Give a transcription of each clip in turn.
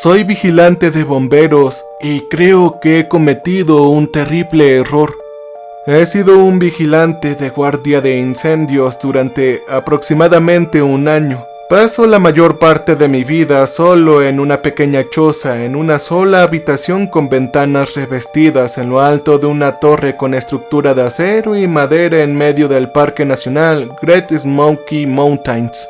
Soy vigilante de bomberos y creo que he cometido un terrible error. He sido un vigilante de guardia de incendios durante aproximadamente un año. Paso la mayor parte de mi vida solo en una pequeña choza, en una sola habitación con ventanas revestidas en lo alto de una torre con estructura de acero y madera en medio del Parque Nacional Great Smoky Mountains.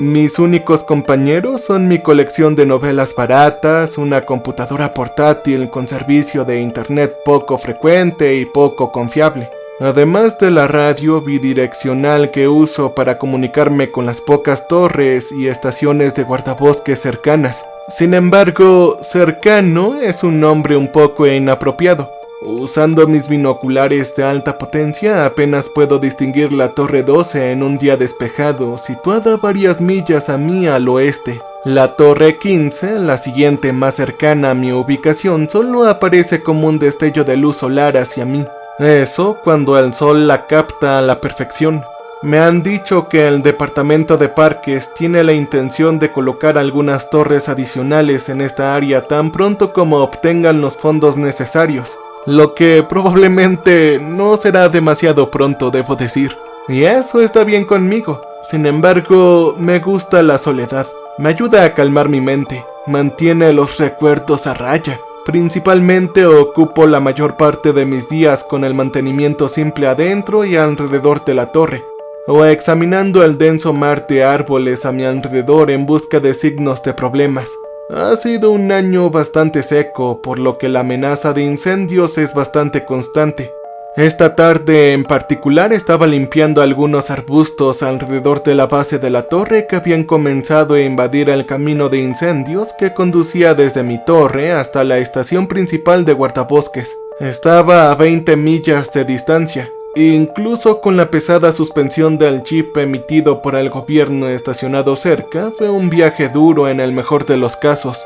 Mis únicos compañeros son mi colección de novelas baratas, una computadora portátil con servicio de internet poco frecuente y poco confiable, además de la radio bidireccional que uso para comunicarme con las pocas torres y estaciones de guardabosques cercanas. Sin embargo, cercano es un nombre un poco inapropiado. Usando mis binoculares de alta potencia, apenas puedo distinguir la Torre 12 en un día despejado, situada varias millas a mí al oeste. La Torre 15, la siguiente más cercana a mi ubicación, solo aparece como un destello de luz solar hacia mí. Eso cuando el sol la capta a la perfección. Me han dicho que el Departamento de Parques tiene la intención de colocar algunas torres adicionales en esta área tan pronto como obtengan los fondos necesarios. Lo que probablemente no será demasiado pronto, debo decir. Y eso está bien conmigo. Sin embargo, me gusta la soledad. Me ayuda a calmar mi mente. Mantiene los recuerdos a raya. Principalmente ocupo la mayor parte de mis días con el mantenimiento simple adentro y alrededor de la torre, o examinando el denso mar de árboles a mi alrededor en busca de signos de problemas. Ha sido un año bastante seco, por lo que la amenaza de incendios es bastante constante. Esta tarde en particular estaba limpiando algunos arbustos alrededor de la base de la torre que habían comenzado a invadir el camino de incendios que conducía desde mi torre hasta la estación principal de guardabosques. Estaba a 20 millas de distancia. Incluso con la pesada suspensión del chip emitido por el gobierno estacionado cerca, fue un viaje duro en el mejor de los casos.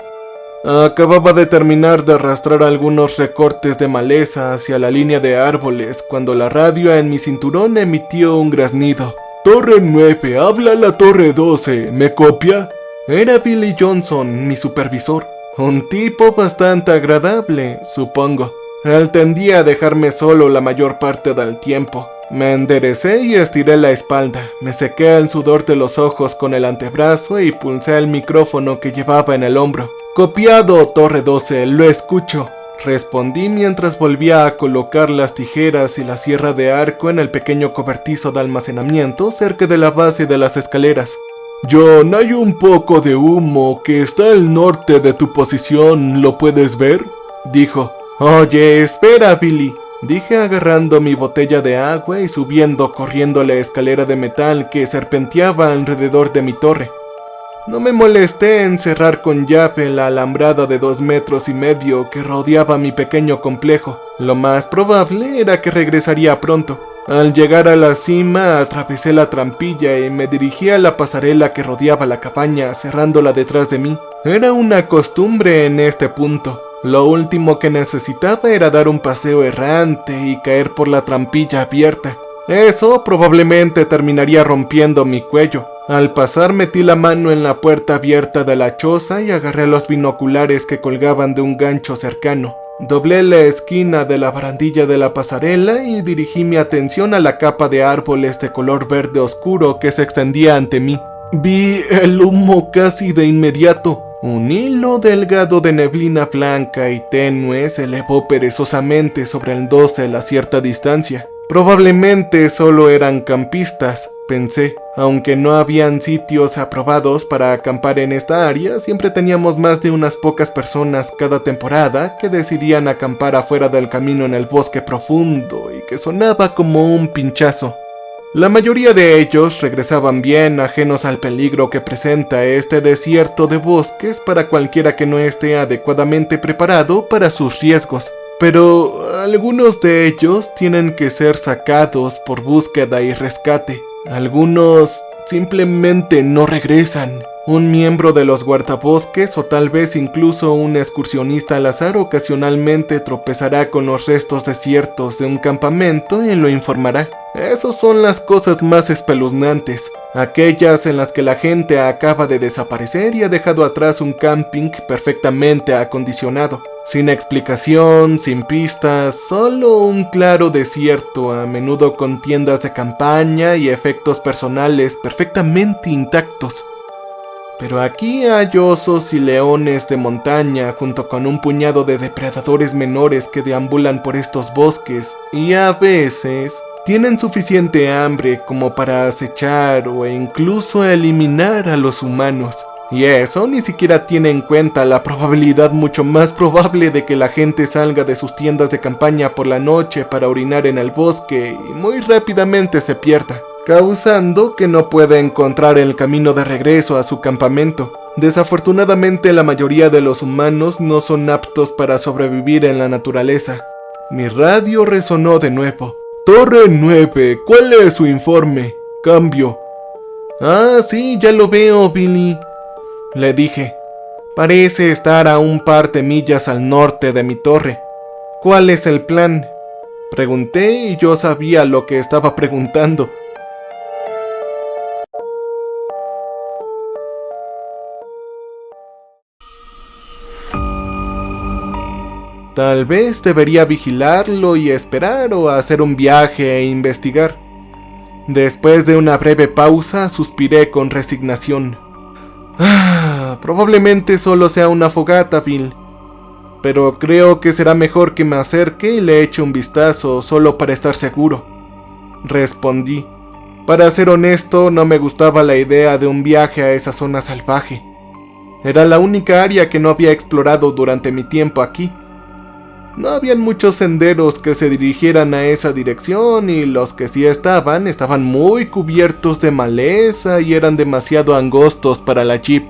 Acababa de terminar de arrastrar algunos recortes de maleza hacia la línea de árboles cuando la radio en mi cinturón emitió un graznido. «Torre 9, habla la Torre 12, ¿me copia?» Era Billy Johnson, mi supervisor. Un tipo bastante agradable, supongo. Él tendía a dejarme solo la mayor parte del tiempo. Me enderecé y estiré la espalda, me sequé el sudor de los ojos con el antebrazo y pulsé el micrófono que llevaba en el hombro. «Copiado, Torre 12, lo escucho», respondí mientras volvía a colocar las tijeras y la sierra de arco en el pequeño cobertizo de almacenamiento cerca de la base de las escaleras. «John, hay un poco de humo que está al norte de tu posición, ¿lo puedes ver?», dijo. «Oye, espera, Billy», dije agarrando mi botella de agua y subiendo corriendo la escalera de metal que serpenteaba alrededor de mi torre. No me molesté en cerrar con llave la alambrada de 2,5 metros que rodeaba mi pequeño complejo. Lo más probable era que regresaría pronto. Al llegar a la cima, atravesé la trampilla y me dirigí a la pasarela que rodeaba la cabaña, cerrándola detrás de mí. Era una costumbre en este punto. Lo último que necesitaba era dar un paseo errante y caer por la trampilla abierta. Eso probablemente terminaría rompiendo mi cuello. Al pasar metí la mano en la puerta abierta de la choza y agarré los binoculares que colgaban de un gancho cercano. Doblé la esquina de la barandilla de la pasarela y dirigí mi atención a la capa de árboles de color verde oscuro que se extendía ante mí. Vi el humo casi de inmediato. Un hilo delgado de neblina blanca y tenue se elevó perezosamente sobre el dosel a cierta distancia. Probablemente solo eran campistas, pensé. Aunque no habían sitios aprobados para acampar en esta área, siempre teníamos más de unas pocas personas cada temporada que decidían acampar afuera del camino en el bosque profundo y que sonaba como un pinchazo. La mayoría de ellos regresaban bien, ajenos al peligro que presenta este desierto de bosques para cualquiera que no esté adecuadamente preparado para sus riesgos. Pero algunos de ellos tienen que ser sacados por búsqueda y rescate. Algunos simplemente no regresan. Un miembro de los guardabosques o tal vez incluso un excursionista al azar ocasionalmente tropezará con los restos desiertos de un campamento y lo informará. Esas son las cosas más espeluznantes, aquellas en las que la gente acaba de desaparecer y ha dejado atrás un camping perfectamente acondicionado, sin explicación, sin pistas, solo un claro desierto, a menudo con tiendas de campaña y efectos personales perfectamente intactos. Pero aquí hay osos y leones de montaña junto con un puñado de depredadores menores que deambulan por estos bosques y a veces tienen suficiente hambre como para acechar o incluso eliminar a los humanos. Y eso ni siquiera tiene en cuenta la probabilidad mucho más probable de que la gente salga de sus tiendas de campaña por la noche para orinar en el bosque y muy rápidamente se pierda, causando que no pueda encontrar el camino de regreso a su campamento. Desafortunadamente, la mayoría de los humanos no son aptos para sobrevivir en la naturaleza. Mi radio resonó de nuevo. Torre 9, ¿cuál es su informe? Cambio. Ah, sí, ya lo veo, Billy, le dije. Parece estar a un par de millas al norte de mi torre. ¿Cuál es el plan? Pregunté y yo sabía lo que estaba preguntando. Tal vez debería vigilarlo y esperar o hacer un viaje e investigar. Después de una breve pausa, suspiré con resignación. Probablemente solo sea una fogata, Bill. Pero creo que será mejor que me acerque y le eche un vistazo solo para estar seguro. Respondí. Para ser honesto, no me gustaba la idea de un viaje a esa zona salvaje. Era la única área que no había explorado durante mi tiempo aquí. No habían muchos senderos que se dirigieran a esa dirección y los que sí estaban muy cubiertos de maleza y eran demasiado angostos para la jeep.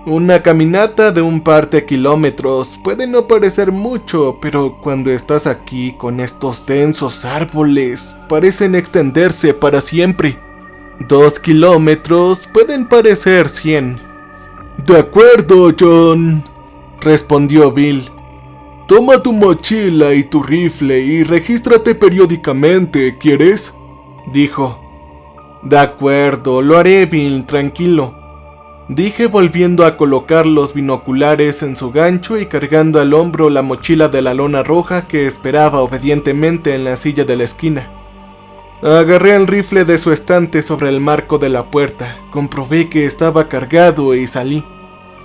Una caminata de un par de kilómetros puede no parecer mucho, pero cuando estás aquí con estos densos árboles, parecen extenderse para siempre. 2 kilómetros pueden parecer 100. De acuerdo, John, respondió Bill. Toma tu mochila y tu rifle y regístrate periódicamente, ¿quieres? Dijo. De acuerdo, lo haré, Bill, tranquilo. Dije volviendo a colocar los binoculares en su gancho y cargando al hombro la mochila de la lona roja que esperaba obedientemente en la silla de la esquina. Agarré el rifle de su estante sobre el marco de la puerta, comprobé que estaba cargado y salí.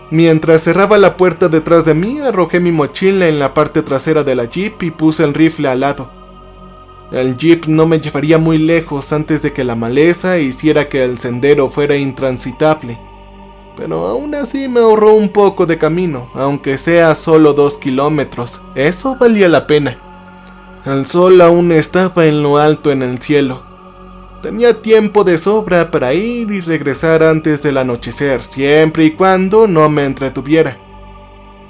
Mientras cerraba la puerta detrás de mí, arrojé mi mochila en la parte trasera de la jeep y puse el rifle al lado. El jeep no me llevaría muy lejos antes de que la maleza hiciera que el sendero fuera intransitable, pero aún así me ahorró un poco de camino, aunque sea solo 2 kilómetros. Eso valía la pena. El sol aún estaba en lo alto en el cielo. Tenía tiempo de sobra para ir y regresar antes del anochecer, siempre y cuando no me entretuviera.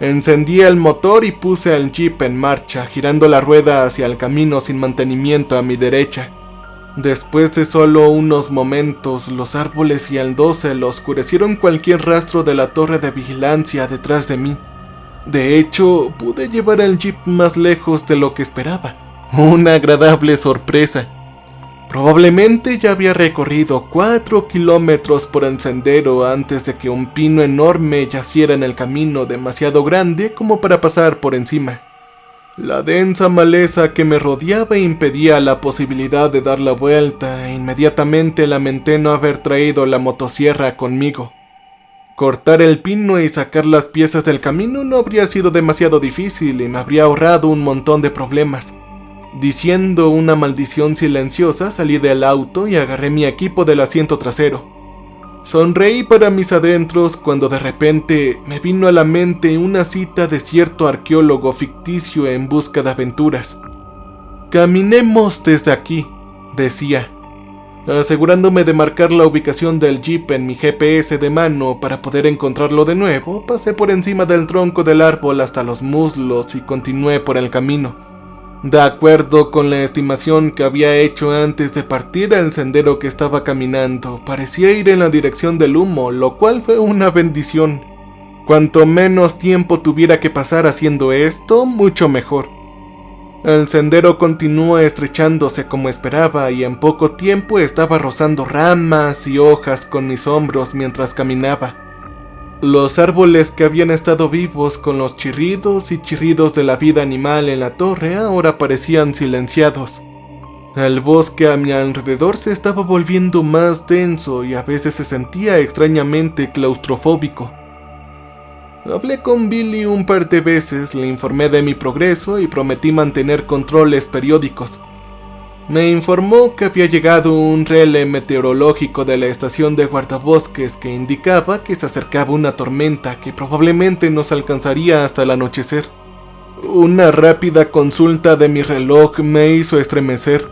Encendí el motor y puse el jeep en marcha, girando la rueda hacia el camino sin mantenimiento a mi derecha. Después de solo unos momentos, los árboles y el dosel oscurecieron cualquier rastro de la torre de vigilancia detrás de mí. De hecho, pude llevar el jeep más lejos de lo que esperaba. Una agradable sorpresa. Probablemente ya había recorrido 4 kilómetros por el sendero antes de que un pino enorme yaciera en el camino demasiado grande como para pasar por encima. La densa maleza que me rodeaba impedía la posibilidad de dar la vuelta e inmediatamente lamenté no haber traído la motosierra conmigo. Cortar el pino y sacar las piezas del camino no habría sido demasiado difícil y me habría ahorrado un montón de problemas. Diciendo una maldición silenciosa, salí del auto y agarré mi equipo del asiento trasero. Sonreí para mis adentros cuando de repente me vino a la mente una cita de cierto arqueólogo ficticio en busca de aventuras. Caminemos desde aquí, decía, asegurándome de marcar la ubicación del jeep en mi GPS de mano para poder encontrarlo de nuevo. Pasé por encima del tronco del árbol hasta los muslos y continué por el camino. De acuerdo con la estimación que había hecho antes de partir, el sendero que estaba caminando parecía ir en la dirección del humo, lo cual fue una bendición. Cuanto menos tiempo tuviera que pasar haciendo esto, mucho mejor. El sendero continuó estrechándose como esperaba y en poco tiempo estaba rozando ramas y hojas con mis hombros mientras caminaba. Los árboles que habían estado vivos con los chirridos y chirridos de la vida animal en la torre ahora parecían silenciados. El bosque a mi alrededor se estaba volviendo más denso y a veces se sentía extrañamente claustrofóbico. Hablé con Billy un par de veces, le informé de mi progreso y prometí mantener controles periódicos. Me informó que había llegado un relé meteorológico de la estación de guardabosques que indicaba que se acercaba una tormenta que probablemente nos alcanzaría hasta el anochecer. Una rápida consulta de mi reloj me hizo estremecer.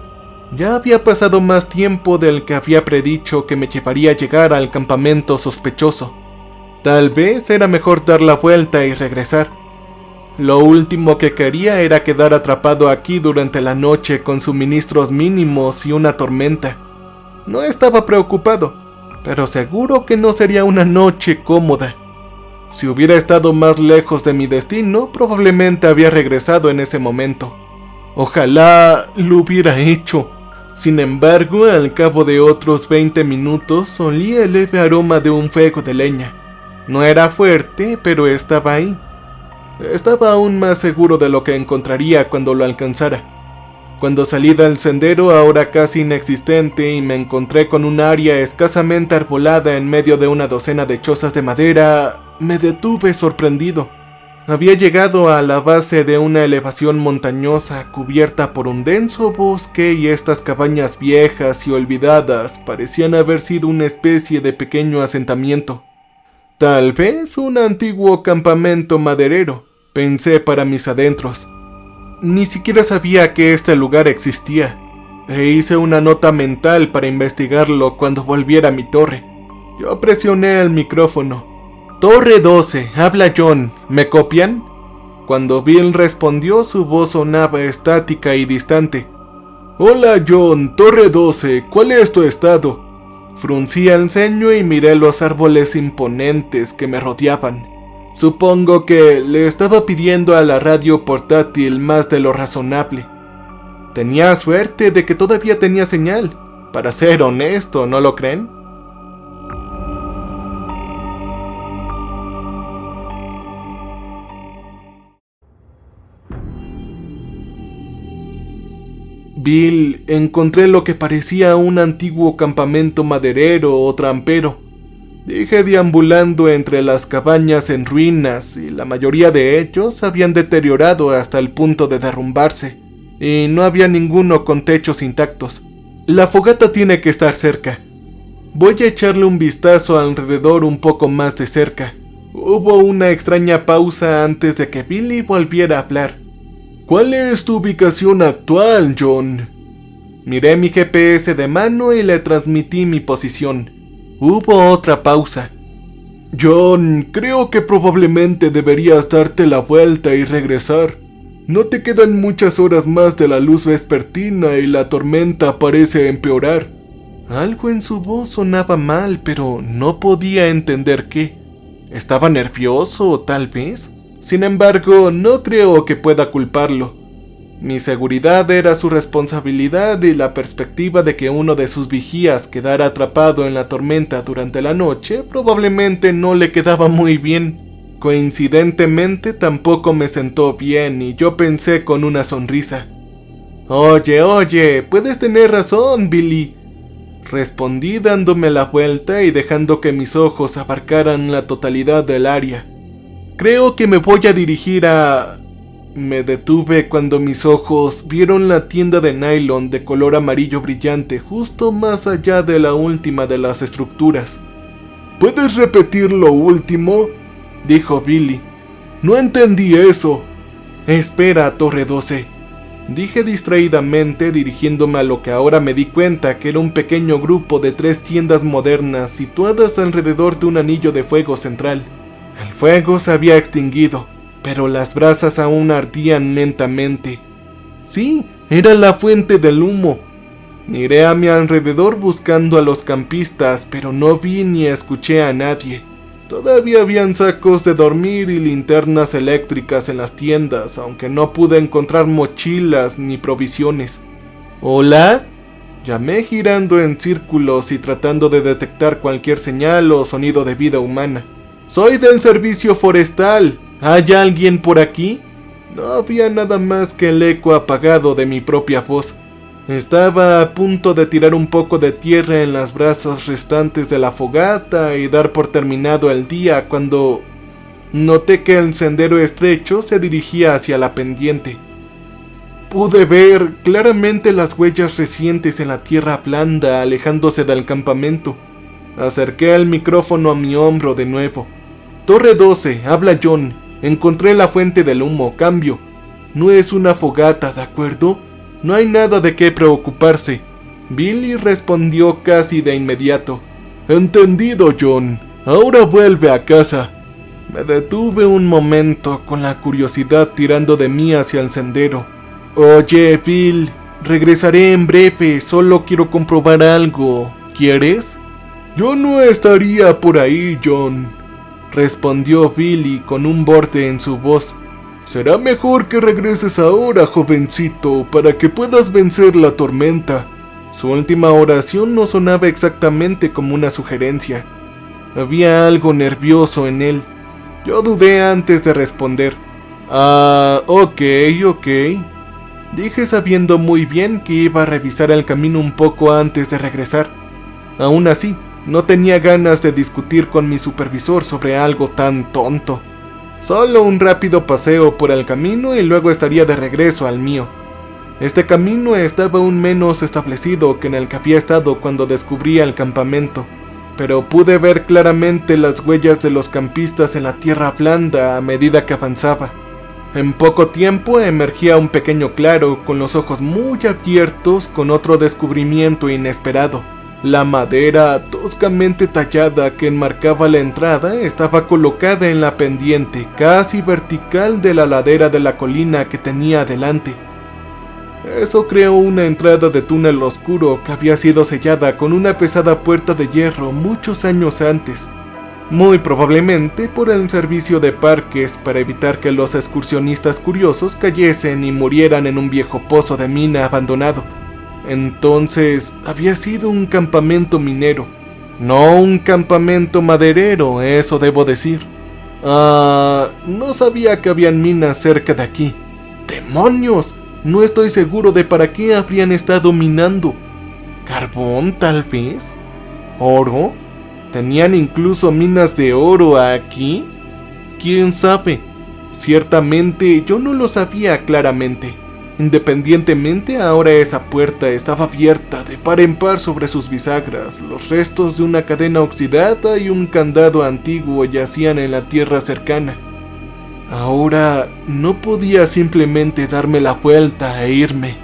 Ya había pasado más tiempo del que había predicho que me llevaría a llegar al campamento sospechoso. Tal vez era mejor dar la vuelta y regresar. Lo último que quería era quedar atrapado aquí durante la noche con suministros mínimos y una tormenta. No estaba preocupado, pero seguro que no sería una noche cómoda. Si hubiera estado más lejos de mi destino, probablemente había regresado en ese momento. Ojalá lo hubiera hecho. Sin embargo, al cabo de otros 20 minutos, olía el leve aroma de un fuego de leña. No era fuerte, pero estaba ahí. Estaba aún más seguro de lo que encontraría cuando lo alcanzara. Cuando salí del sendero, ahora casi inexistente, y me encontré con un área escasamente arbolada en medio de una docena de chozas de madera, me detuve sorprendido. Había llegado a la base de una elevación montañosa cubierta por un denso bosque y estas cabañas viejas y olvidadas parecían haber sido una especie de pequeño asentamiento. Tal vez un antiguo campamento maderero, pensé para mis adentros. Ni siquiera sabía que este lugar existía, e hice una nota mental para investigarlo cuando volviera a mi torre. Yo presioné el micrófono. «Torre 12, habla John, ¿me copian?» Cuando Bill respondió, su voz sonaba estática y distante. «Hola John, Torre 12, ¿cuál es tu estado?» Fruncí el ceño y miré los árboles imponentes que me rodeaban. Supongo que le estaba pidiendo a la radio portátil más de lo razonable. Tenía suerte de que todavía tenía señal. Para ser honesto, ¿no lo creen? Bill, encontré lo que parecía un antiguo campamento maderero o trampero. Dije deambulando entre las cabañas en ruinas y la mayoría de ellos habían deteriorado hasta el punto de derrumbarse, y no había ninguno con techos intactos. La fogata tiene que estar cerca. Voy a echarle un vistazo alrededor un poco más de cerca. Hubo una extraña pausa antes de que Billy volviera a hablar. ¿Cuál es tu ubicación actual, John? Miré mi GPS de mano y le transmití mi posición. Hubo otra pausa. John, creo que probablemente deberías darte la vuelta y regresar. No te quedan muchas horas más de la luz vespertina y la tormenta parece empeorar. Algo en su voz sonaba mal, pero no podía entender qué. ¿Estaba nervioso, tal vez? Sin embargo, no creo que pueda culparlo. Mi seguridad era su responsabilidad y la perspectiva de que uno de sus vigías quedara atrapado en la tormenta durante la noche probablemente no le quedaba muy bien. Coincidentemente tampoco me sentó bien y yo pensé con una sonrisa. Oye, puedes tener razón, Billy. Respondí dándome la vuelta y dejando que mis ojos abarcaran la totalidad del área. Creo que me voy a dirigir a... Me detuve cuando mis ojos vieron la tienda de nylon de color amarillo brillante justo más allá de la última de las estructuras. ¿Puedes repetir lo último?, dijo Billy. No entendí eso. Espera, Torre 12, dije distraídamente dirigiéndome a lo que ahora me di cuenta que era un pequeño grupo de 3 tiendas modernas situadas alrededor de un anillo de fuego central. El fuego se había extinguido, pero las brasas aún ardían lentamente. Sí, era la fuente del humo. Miré a mi alrededor buscando a los campistas, pero no vi ni escuché a nadie. Todavía habían sacos de dormir y linternas eléctricas en las tiendas, aunque no pude encontrar mochilas ni provisiones. ¿Hola? Llamé girando en círculos y tratando de detectar cualquier señal o sonido de vida humana. Soy del servicio forestal. ¿Hay alguien por aquí? No había nada más que el eco apagado de mi propia voz. Estaba a punto de tirar un poco de tierra en las brasas restantes de la fogata y dar por terminado el día cuando noté que el sendero estrecho se dirigía hacia la pendiente. Pude ver claramente las huellas recientes en la tierra blanda alejándose del campamento. Acerqué el micrófono a mi hombro de nuevo. Torre 12, habla John. Encontré la fuente del humo, cambio. No es una fogata, ¿de acuerdo? No hay nada de qué preocuparse. Billy respondió casi de inmediato. Entendido, John. Ahora vuelve a casa. Me detuve un momento con la curiosidad tirando de mí hacia el sendero. Oye, Bill, regresaré en breve, solo quiero comprobar algo. ¿Quieres? Yo no estaría por ahí, John, respondió Billy con un borde en su voz. Será mejor que regreses ahora, jovencito, para que puedas vencer la tormenta. Su última oración no sonaba exactamente como una sugerencia. Había algo nervioso en él. Yo dudé antes de responder. Ok. Dije sabiendo muy bien que iba a revisar el camino un poco antes de regresar. Aún así, no tenía ganas de discutir con mi supervisor sobre algo tan tonto. Solo un rápido paseo por el camino y luego estaría de regreso al mío. Este camino estaba aún menos establecido que en el que había estado cuando descubrí el campamento, pero pude ver claramente las huellas de los campistas en la tierra blanda a medida que avanzaba. En poco tiempo emergía un pequeño claro con los ojos muy abiertos con otro descubrimiento inesperado. La madera toscamente tallada que enmarcaba la entrada estaba colocada en la pendiente casi vertical de la ladera de la colina que tenía adelante. Eso creó una entrada de túnel oscuro que había sido sellada con una pesada puerta de hierro muchos años antes, muy probablemente por el servicio de parques para evitar que los excursionistas curiosos cayesen y murieran en un viejo pozo de mina abandonado. Entonces, había sido un campamento minero, no un campamento maderero, eso debo decir. No sabía que habían minas cerca de aquí. ¡Demonios! No estoy seguro de para qué habrían estado minando. ¿Carbón, tal vez? ¿Oro? ¿Tenían incluso minas de oro aquí? ¿Quién sabe? Ciertamente yo no lo sabía claramente. Independientemente, ahora esa puerta estaba abierta de par en par sobre sus bisagras. Los restos de una cadena oxidada y un candado antiguo yacían en la tierra cercana. Ahora no podía simplemente darme la vuelta e irme.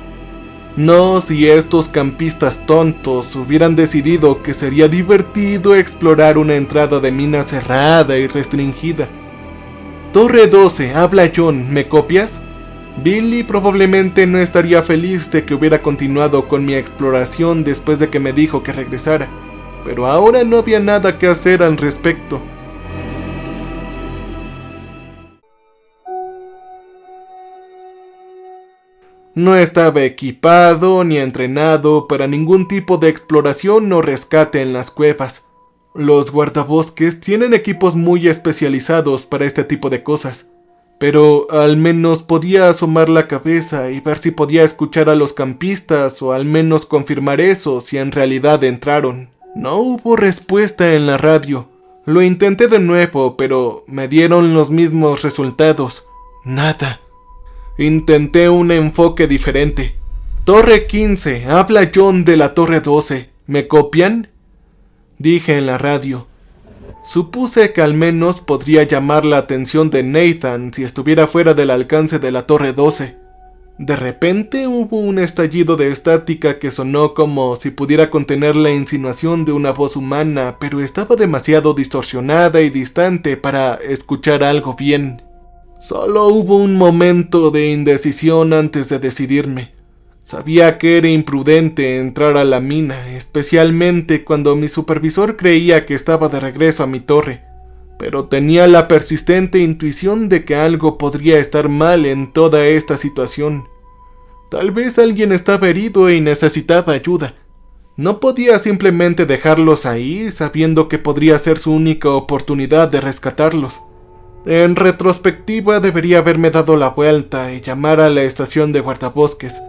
No si estos campistas tontos hubieran decidido que sería divertido explorar una entrada de mina cerrada y restringida. Torre 12, habla John, ¿me copias? Billy probablemente no estaría feliz de que hubiera continuado con mi exploración después de que me dijo que regresara, pero ahora no había nada que hacer al respecto. No estaba equipado ni entrenado para ningún tipo de exploración o rescate en las cuevas. Los guardabosques tienen equipos muy especializados para este tipo de cosas, pero al menos podía asomar la cabeza y ver si podía escuchar a los campistas o al menos confirmar eso si en realidad entraron. No hubo respuesta en la radio. Lo intenté de nuevo, pero me dieron los mismos resultados. Nada. Intenté un enfoque diferente. Torre 15, habla John de la Torre 12. ¿Me copian? Dije en la radio. Supuse que al menos podría llamar la atención de Nathan si estuviera fuera del alcance de la Torre 12. De repente hubo un estallido de estática que sonó como si pudiera contener la insinuación de una voz humana, pero estaba demasiado distorsionada y distante para escuchar algo bien. Solo hubo un momento de indecisión antes de decidirme. Sabía que era imprudente entrar a la mina, especialmente cuando mi supervisor creía que estaba de regreso a mi torre, pero tenía la persistente intuición de que algo podría estar mal en toda esta situación. Tal vez alguien estaba herido y necesitaba ayuda. No podía simplemente dejarlos ahí sabiendo que podría ser su única oportunidad de rescatarlos. En retrospectiva debería haberme dado la vuelta y llamar a la estación de guardabosques.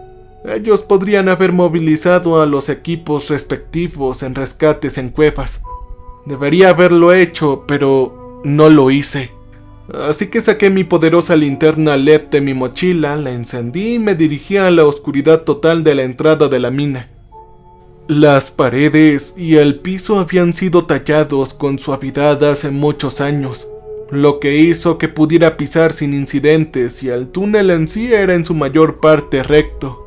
Ellos podrían haber movilizado a los equipos respectivos en rescates en cuevas. Debería haberlo hecho, pero no lo hice. Así que saqué mi poderosa linterna LED de mi mochila, la encendí y me dirigí a la oscuridad total de la entrada de la mina. Las paredes y el piso habían sido tallados con suavidad hace muchos años, lo que hizo que pudiera pisar sin incidentes, y el túnel en sí era en su mayor parte recto.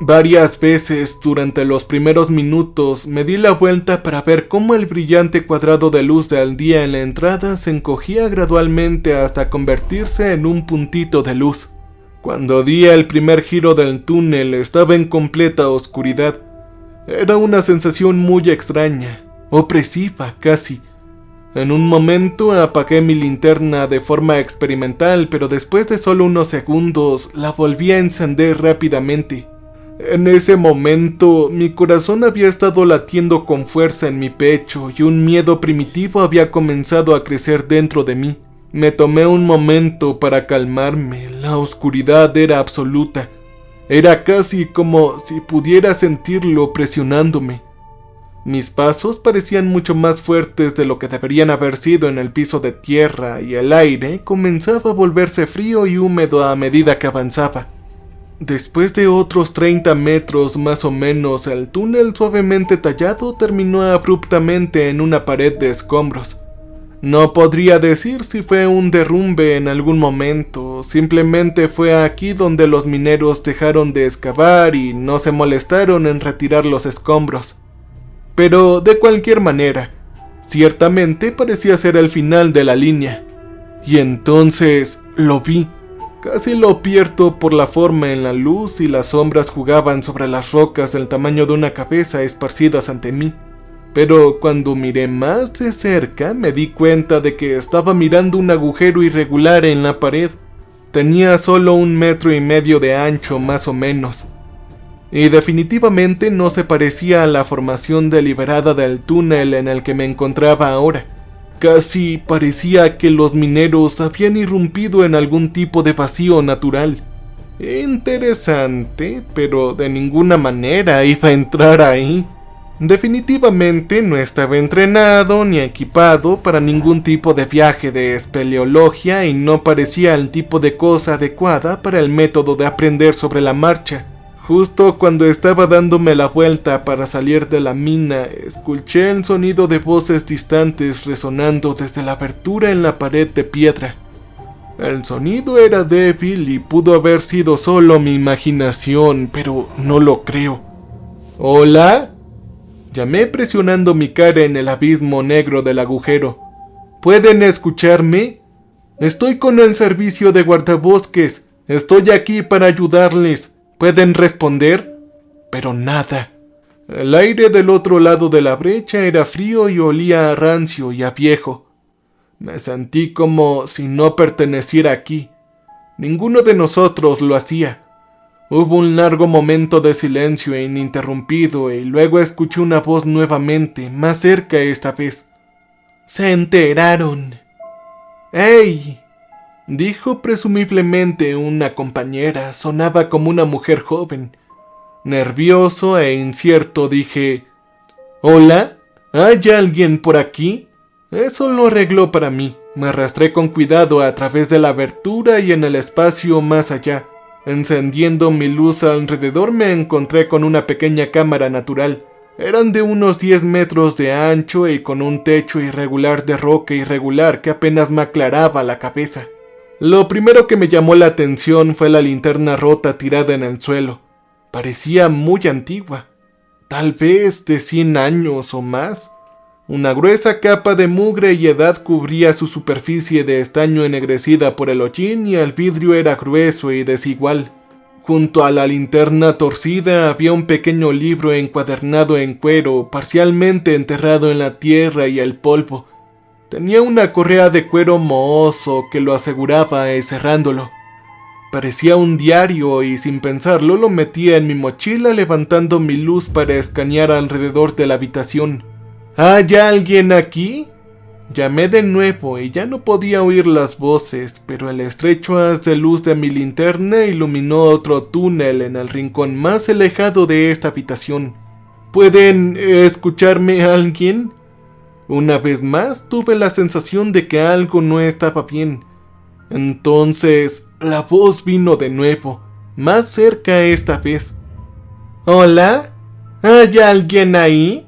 Varias veces durante los primeros minutos me di la vuelta para ver cómo el brillante cuadrado de luz del día en la entrada se encogía gradualmente hasta convertirse en un puntito de luz. Cuando di el primer giro del túnel estaba en completa oscuridad. Era una sensación muy extraña, opresiva casi. En un momento apagué mi linterna de forma experimental, pero después de solo unos segundos la volví a encender rápidamente. En ese momento, mi corazón había estado latiendo con fuerza en mi pecho y un miedo primitivo había comenzado a crecer dentro de mí. Me tomé un momento para calmarme. La oscuridad era absoluta. Era casi como si pudiera sentirlo presionándome. Mis pasos parecían mucho más fuertes de lo que deberían haber sido en el piso de tierra, y el aire comenzaba a volverse frío y húmedo a medida que avanzaba. Después de otros 30 metros más o menos, el túnel suavemente tallado terminó abruptamente en una pared de escombros. No podría decir si fue un derrumbe en algún momento, simplemente fue aquí donde los mineros dejaron de excavar y no se molestaron en retirar los escombros. Pero de cualquier manera, ciertamente parecía ser el final de la línea. Y entonces lo vi. Casi lo pierdo por la forma en la luz, y las sombras jugaban sobre las rocas del tamaño de una cabeza esparcidas ante mí. Pero cuando miré más de cerca me di cuenta de que estaba mirando un agujero irregular en la pared. Tenía solo 1,5 metros de ancho más o menos. Y definitivamente no se parecía a la formación deliberada del túnel en el que me encontraba ahora. Casi parecía que los mineros habían irrumpido en algún tipo de vacío natural. Interesante, pero de ninguna manera iba a entrar ahí. Definitivamente no estaba entrenado ni equipado para ningún tipo de viaje de espeleología y no parecía el tipo de cosa adecuada para el método de aprender sobre la marcha. Justo cuando estaba dándome la vuelta para salir de la mina, escuché el sonido de voces distantes resonando desde la abertura en la pared de piedra. El sonido era débil y pudo haber sido solo mi imaginación, pero no lo creo. ¿Hola? Llamé presionando mi cara en el abismo negro del agujero. ¿Pueden escucharme? Estoy con el servicio de guardabosques. Estoy aquí para ayudarles. ¿Pueden responder? Pero nada. El aire del otro lado de la brecha era frío y olía a rancio y a viejo. Me sentí como si no perteneciera aquí. Ninguno de nosotros lo hacía. Hubo un largo momento de silencio ininterrumpido y luego escuché una voz nuevamente, más cerca esta vez. «Se enteraron». «¡Ey!», dijo presumiblemente una compañera. Sonaba como una mujer joven. Nervioso e incierto dije: «¿Hola? ¿Hay alguien por aquí?». Eso lo arregló para mí. Me arrastré con cuidado a través de la abertura y en el espacio más allá. Encendiendo mi luz alrededor me encontré con una pequeña cámara natural. Eran de unos 10 metros de ancho y con un techo irregular de roca irregular que apenas me aclaraba la cabeza. Lo primero que me llamó la atención fue la linterna rota tirada en el suelo. Parecía muy antigua, tal vez de 100 años o más. Una gruesa capa de mugre y edad cubría su superficie de estaño ennegrecida por el hollín y el vidrio era grueso y desigual. Junto a la linterna torcida había un pequeño libro encuadernado en cuero, parcialmente enterrado en la tierra y el polvo. Tenía una correa de cuero mohoso que lo aseguraba cerrándolo. Parecía un diario y sin pensarlo lo metía en mi mochila levantando mi luz para escanear alrededor de la habitación. ¿Hay alguien aquí? Llamé de nuevo y ya no podía oír las voces, pero el estrecho haz de luz de mi linterna iluminó otro túnel en el rincón más alejado de esta habitación. ¿Pueden escucharme alguien? Una vez más tuve la sensación de que algo no estaba bien. Entonces la voz vino de nuevo, más cerca esta vez. ¿Hola? ¿Hay alguien ahí?,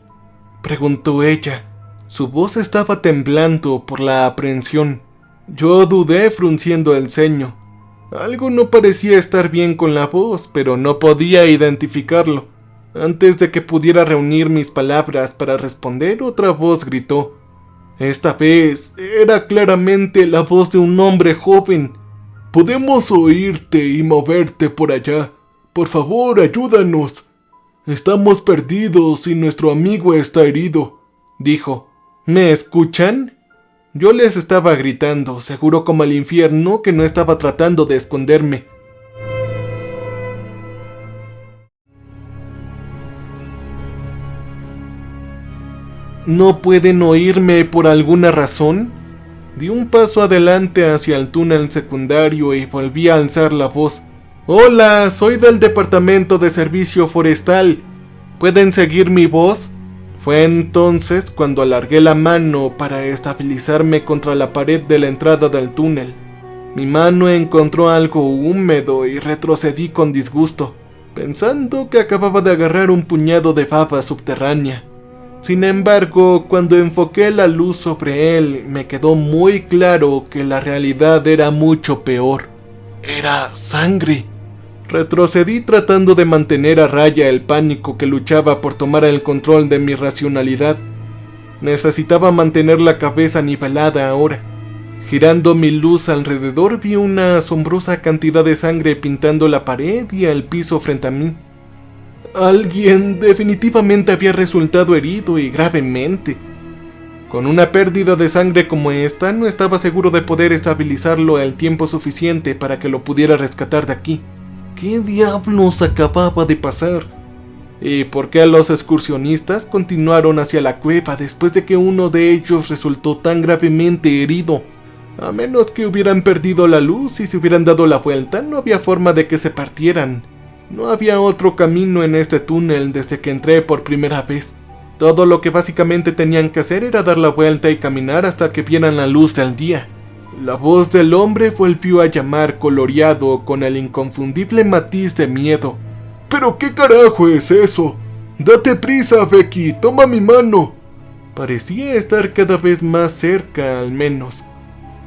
preguntó ella. Su voz estaba temblando por la aprehensión. Yo dudé frunciendo el ceño. Algo no parecía estar bien con la voz, pero no podía identificarlo. Antes de que pudiera reunir mis palabras para responder, otra voz gritó. Esta vez era claramente la voz de un hombre joven. «Podemos oírte y moverte por allá. Por favor, ayúdanos. Estamos perdidos y nuestro amigo está herido», dijo. ¿Me escuchan? Yo les estaba gritando, seguro como el infierno, que no estaba tratando de esconderme. ¿No pueden oírme por alguna razón? Di un paso adelante hacia el túnel secundario y volví a alzar la voz. «Hola, soy del Departamento de Servicio Forestal. ¿Pueden seguir mi voz?» Fue entonces cuando alargué la mano para estabilizarme contra la pared de la entrada del túnel. Mi mano encontró algo húmedo y retrocedí con disgusto, pensando que acababa de agarrar un puñado de baba subterránea. Sin embargo, cuando enfoqué la luz sobre él, me quedó muy claro que la realidad era mucho peor. Era sangre. Retrocedí tratando de mantener a raya el pánico que luchaba por tomar el control de mi racionalidad. Necesitaba mantener la cabeza nivelada ahora. Girando mi luz alrededor vi una asombrosa cantidad de sangre pintando la pared y el piso frente a mí. Alguien definitivamente había resultado herido y gravemente. Con una pérdida de sangre como esta, no estaba seguro de poder estabilizarlo el tiempo suficiente para que lo pudiera rescatar de aquí. ¿Qué diablos acababa de pasar? ¿Y por qué los excursionistas continuaron hacia la cueva después de que uno de ellos resultó tan gravemente herido? A menos que hubieran perdido la luz y se hubieran dado la vuelta, no había forma de que se partieran. No había otro camino en este túnel desde que entré por primera vez. Todo lo que básicamente tenían que hacer era dar la vuelta y caminar hasta que vieran la luz del día. La voz del hombre volvió a llamar coloreado con el inconfundible matiz de miedo. «¿Pero qué carajo es eso? Date prisa, Becky, toma mi mano». Parecía estar cada vez más cerca, al menos.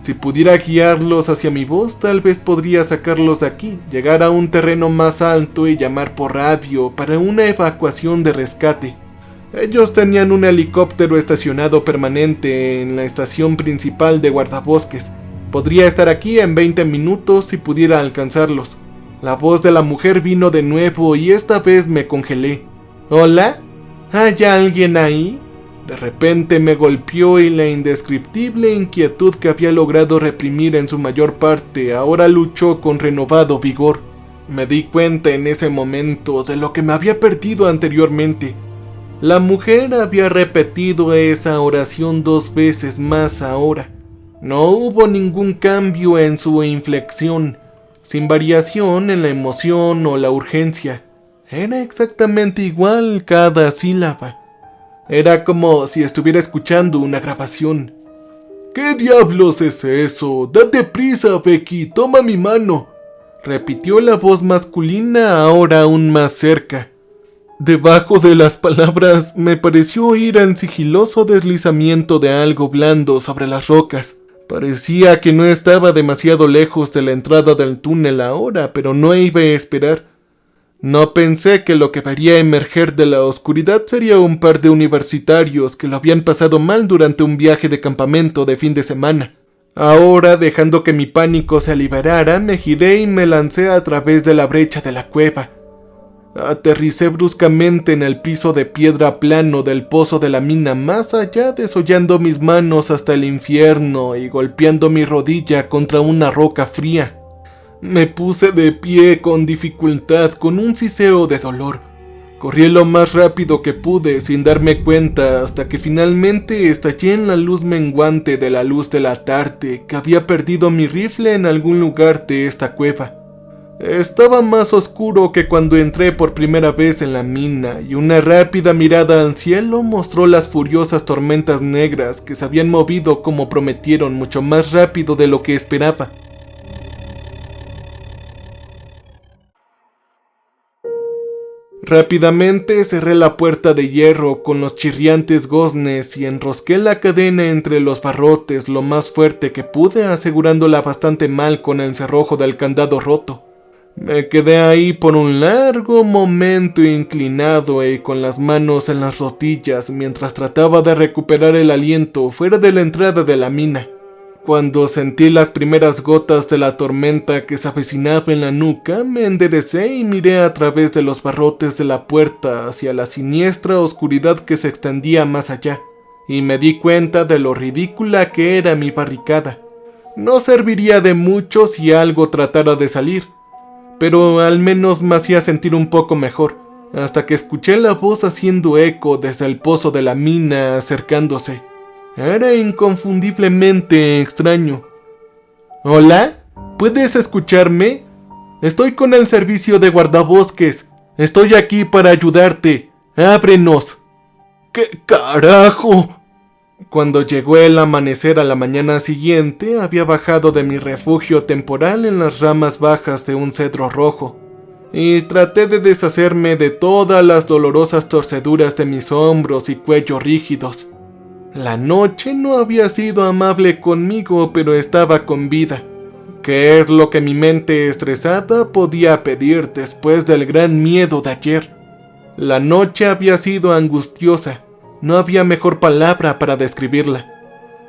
Si pudiera guiarlos hacia mi voz, tal vez podría sacarlos de aquí, llegar a un terreno más alto y llamar por radio para una evacuación de rescate. Ellos tenían un helicóptero estacionado permanente en la estación principal de guardabosques. Podría estar aquí en 20 minutos si pudiera alcanzarlos. La voz de la mujer vino de nuevo y esta vez me congelé. ¿Hola? ¿Hay alguien ahí? De repente me golpeó y la indescriptible inquietud que había logrado reprimir en su mayor parte ahora luchó con renovado vigor. Me di cuenta en ese momento de lo que me había perdido anteriormente. La mujer había repetido esa oración 2 veces más ahora. No hubo ningún cambio en su inflexión, sin variación en la emoción o la urgencia. Era exactamente igual cada sílaba. Era como si estuviera escuchando una grabación. «¿Qué diablos es eso? Date prisa, Becky, toma mi mano», repitió la voz masculina ahora aún más cerca. Debajo de las palabras me pareció oír el sigiloso deslizamiento de algo blando sobre las rocas. Parecía que no estaba demasiado lejos de la entrada del túnel ahora, pero no iba a esperar. No pensé que lo que vería emerger de la oscuridad sería un par de universitarios que lo habían pasado mal durante un viaje de campamento de fin de semana. Ahora, dejando que mi pánico se liberara, me giré y me lancé a través de la brecha de la cueva. Aterricé bruscamente en el piso de piedra plano del pozo de la mina, más allá desollando mis manos hasta el infierno y golpeando mi rodilla contra una roca fría. Me puse de pie con dificultad, con un siseo de dolor. Corrí lo más rápido que pude sin darme cuenta hasta que finalmente estallé en la luz menguante de la luz de la tarde que había perdido mi rifle en algún lugar de esta cueva. Estaba más oscuro que cuando entré por primera vez en la mina y una rápida mirada al cielo mostró las furiosas tormentas negras que se habían movido como prometieron mucho más rápido de lo que esperaba. Rápidamente cerré la puerta de hierro con los chirriantes goznes y enrosqué la cadena entre los barrotes lo más fuerte que pude, asegurándola bastante mal con el cerrojo del candado roto. Me quedé ahí por un largo momento inclinado y con las manos en las rodillas mientras trataba de recuperar el aliento fuera de la entrada de la mina. Cuando sentí las primeras gotas de la tormenta que se avecinaba en la nuca, me enderecé y miré a través de los barrotes de la puerta hacia la siniestra oscuridad que se extendía más allá, y me di cuenta de lo ridícula que era mi barricada. No serviría de mucho si algo tratara de salir, pero al menos me hacía sentir un poco mejor, hasta que escuché la voz haciendo eco desde el pozo de la mina acercándose. Era inconfundiblemente extraño. ¿Hola? ¿Puedes escucharme? Estoy con el servicio de guardabosques. Estoy aquí para ayudarte. ¡Ábrenos! ¿Qué carajo? Cuando llegó el amanecer a la mañana siguiente, había bajado de mi refugio temporal en las ramas bajas de un cedro rojo, y traté de deshacerme de todas las dolorosas torceduras de mis hombros y cuello rígidos. La noche no había sido amable conmigo, pero estaba con vida, que es lo que mi mente estresada podía pedir después del gran miedo de ayer. La noche había sido angustiosa, no había mejor palabra para describirla.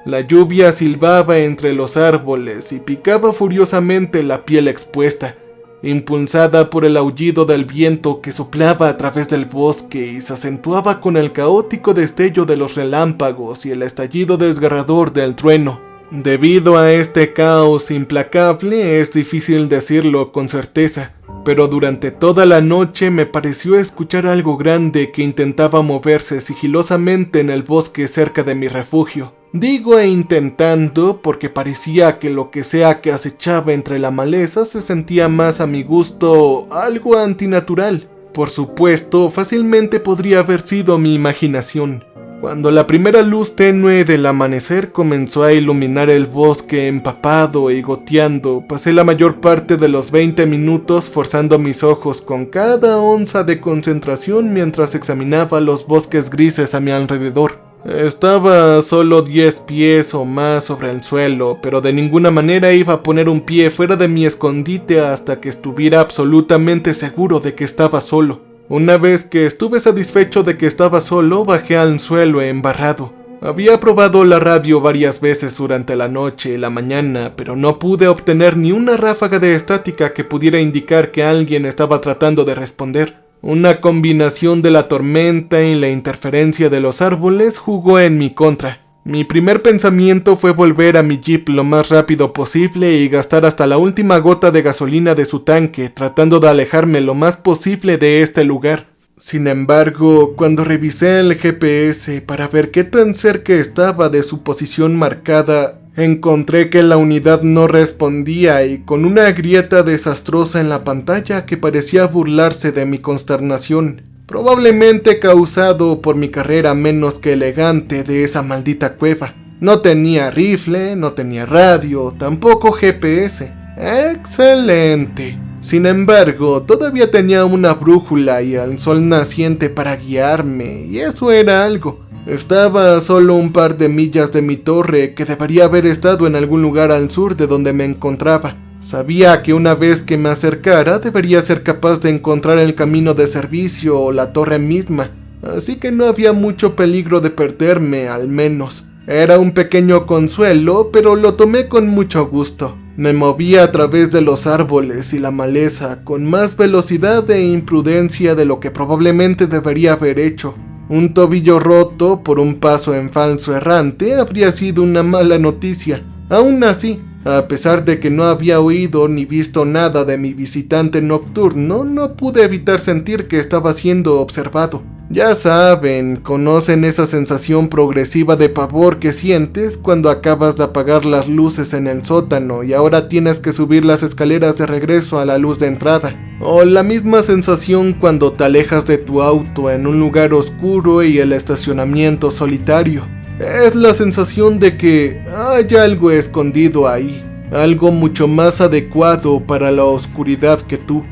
La lluvia silbaba entre los árboles y picaba furiosamente la piel expuesta, impulsada por el aullido del viento que soplaba a través del bosque y se acentuaba con el caótico destello de los relámpagos y el estallido desgarrador del trueno. Debido a este caos implacable es difícil decirlo con certeza, pero durante toda la noche me pareció escuchar algo grande que intentaba moverse sigilosamente en el bosque cerca de mi refugio. Digo intentando porque parecía que lo que sea que acechaba entre la maleza se sentía más a mi gusto algo antinatural. Por supuesto, fácilmente podría haber sido mi imaginación. Cuando la primera luz tenue del amanecer comenzó a iluminar el bosque empapado y goteando, pasé la mayor parte de los 20 minutos forzando mis ojos con cada onza de concentración mientras examinaba los bosques grises a mi alrededor. Estaba a solo 10 pies o más sobre el suelo, pero de ninguna manera iba a poner un pie fuera de mi escondite hasta que estuviera absolutamente seguro de que estaba solo. Una vez que estuve satisfecho de que estaba solo, bajé al suelo embarrado. Había probado la radio varias veces durante la noche y la mañana, pero no pude obtener ni una ráfaga de estática que pudiera indicar que alguien estaba tratando de responder. Una combinación de la tormenta y la interferencia de los árboles jugó en mi contra. Mi primer pensamiento fue volver a mi jeep lo más rápido posible y gastar hasta la última gota de gasolina de su tanque, tratando de alejarme lo más posible de este lugar. Sin embargo, cuando revisé el GPS para ver qué tan cerca estaba de su posición marcada, encontré que la unidad no respondía y con una grieta desastrosa en la pantalla que parecía burlarse de mi consternación, probablemente causado por mi carrera menos que elegante de esa maldita cueva. No tenía rifle, no tenía radio, tampoco GPS. ¡Excelente! Sin embargo, todavía tenía una brújula y el sol naciente para guiarme, y eso era algo. Estaba a solo un par de millas de mi torre, que debería haber estado en algún lugar al sur de donde me encontraba. Sabía que una vez que me acercara debería ser capaz de encontrar el camino de servicio o la torre misma, así que no había mucho peligro de perderme, al menos. Era un pequeño consuelo, pero lo tomé con mucho gusto. Me movía a través de los árboles y la maleza con más velocidad e imprudencia de lo que probablemente debería haber hecho. Un tobillo roto por un paso en falso errante habría sido una mala noticia. Aún así, a pesar de que no había oído ni visto nada de mi visitante nocturno, no pude evitar sentir que estaba siendo observado. Ya saben, conocen esa sensación progresiva de pavor que sientes cuando acabas de apagar las luces en el sótano y ahora tienes que subir las escaleras de regreso a la luz de entrada. O la misma sensación cuando te alejas de tu auto en un lugar oscuro y el estacionamiento solitario. Es la sensación de que hay algo escondido ahí, algo mucho más adecuado para la oscuridad que tú.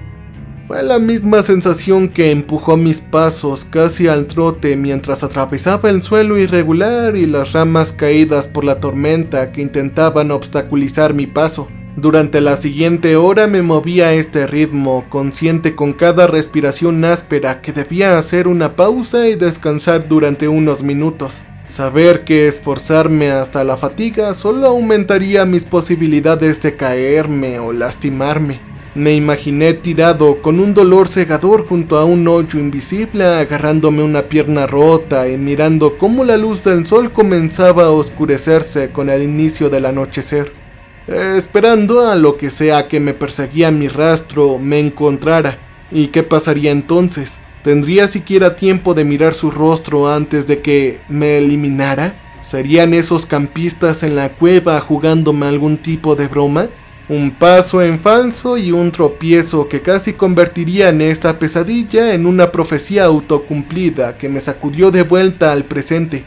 Fue la misma sensación que empujó mis pasos casi al trote mientras atravesaba el suelo irregular y las ramas caídas por la tormenta que intentaban obstaculizar mi paso. Durante la siguiente hora me movía a este ritmo, consciente con cada respiración áspera que debía hacer una pausa y descansar durante unos minutos. Saber que esforzarme hasta la fatiga solo aumentaría mis posibilidades de caerme o lastimarme. Me imaginé tirado con un dolor cegador junto a un hoyo invisible, agarrándome una pierna rota y mirando cómo la luz del sol comenzaba a oscurecerse con el inicio del anochecer. Esperando a lo que sea que me perseguía mi rastro me encontrara. ¿Y qué pasaría entonces? ¿Tendría siquiera tiempo de mirar su rostro antes de que me eliminara? ¿Serían esos campistas en la cueva jugándome algún tipo de broma? Un paso en falso y un tropiezo que casi convertirían esta pesadilla en una profecía autocumplida que me sacudió de vuelta al presente.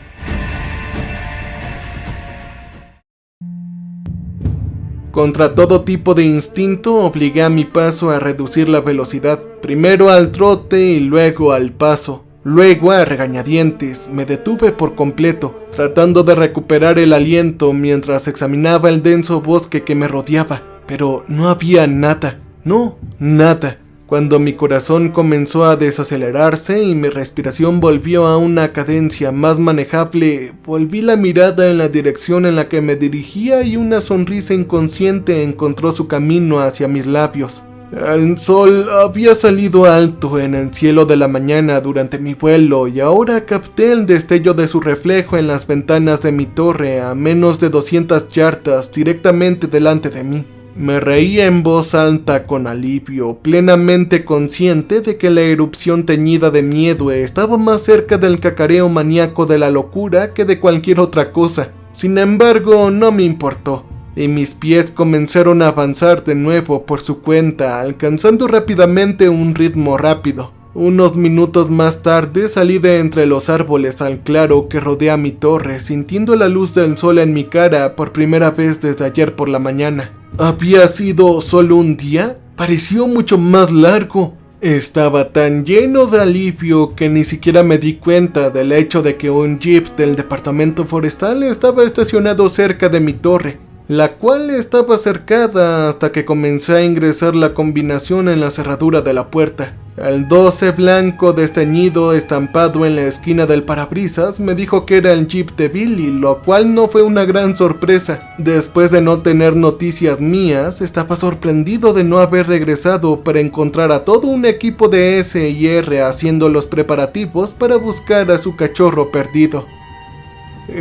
Contra todo tipo de instinto, obligué a mi paso a reducir la velocidad, primero al trote y luego al paso. Luego, a regañadientes, me detuve por completo, tratando de recuperar el aliento mientras examinaba el denso bosque que me rodeaba. Pero no había nada, no, nada. Cuando mi corazón comenzó a desacelerarse y mi respiración volvió a una cadencia más manejable, volví la mirada en la dirección en la que me dirigía y una sonrisa inconsciente encontró su camino hacia mis labios. El sol había salido alto en el cielo de la mañana durante mi vuelo y ahora capté el destello de su reflejo en las ventanas de mi torre a menos de 200 yardas directamente delante de mí. Me reía en voz alta con alivio, plenamente consciente de que la erupción teñida de miedo estaba más cerca del cacareo maníaco de la locura que de cualquier otra cosa. Sin embargo, no me importó, y mis pies comenzaron a avanzar de nuevo por su cuenta, alcanzando rápidamente un ritmo rápido. Unos minutos más tarde salí de entre los árboles al claro que rodea mi torre, sintiendo la luz del sol en mi cara por primera vez desde ayer por la mañana. ¿Había sido solo un día? Pareció mucho más largo. Estaba tan lleno de alivio que ni siquiera me di cuenta del hecho de que un jeep del departamento forestal estaba estacionado cerca de mi torre, la cual estaba cercada hasta que comencé a ingresar la combinación en la cerradura de la puerta. El 12 blanco desteñido estampado en la esquina del parabrisas me dijo que era el jeep de Billy, lo cual no fue una gran sorpresa. Después de no tener noticias mías, estaba sorprendido de no haber regresado para encontrar a todo un equipo de S&R haciendo los preparativos para buscar a su cachorro perdido.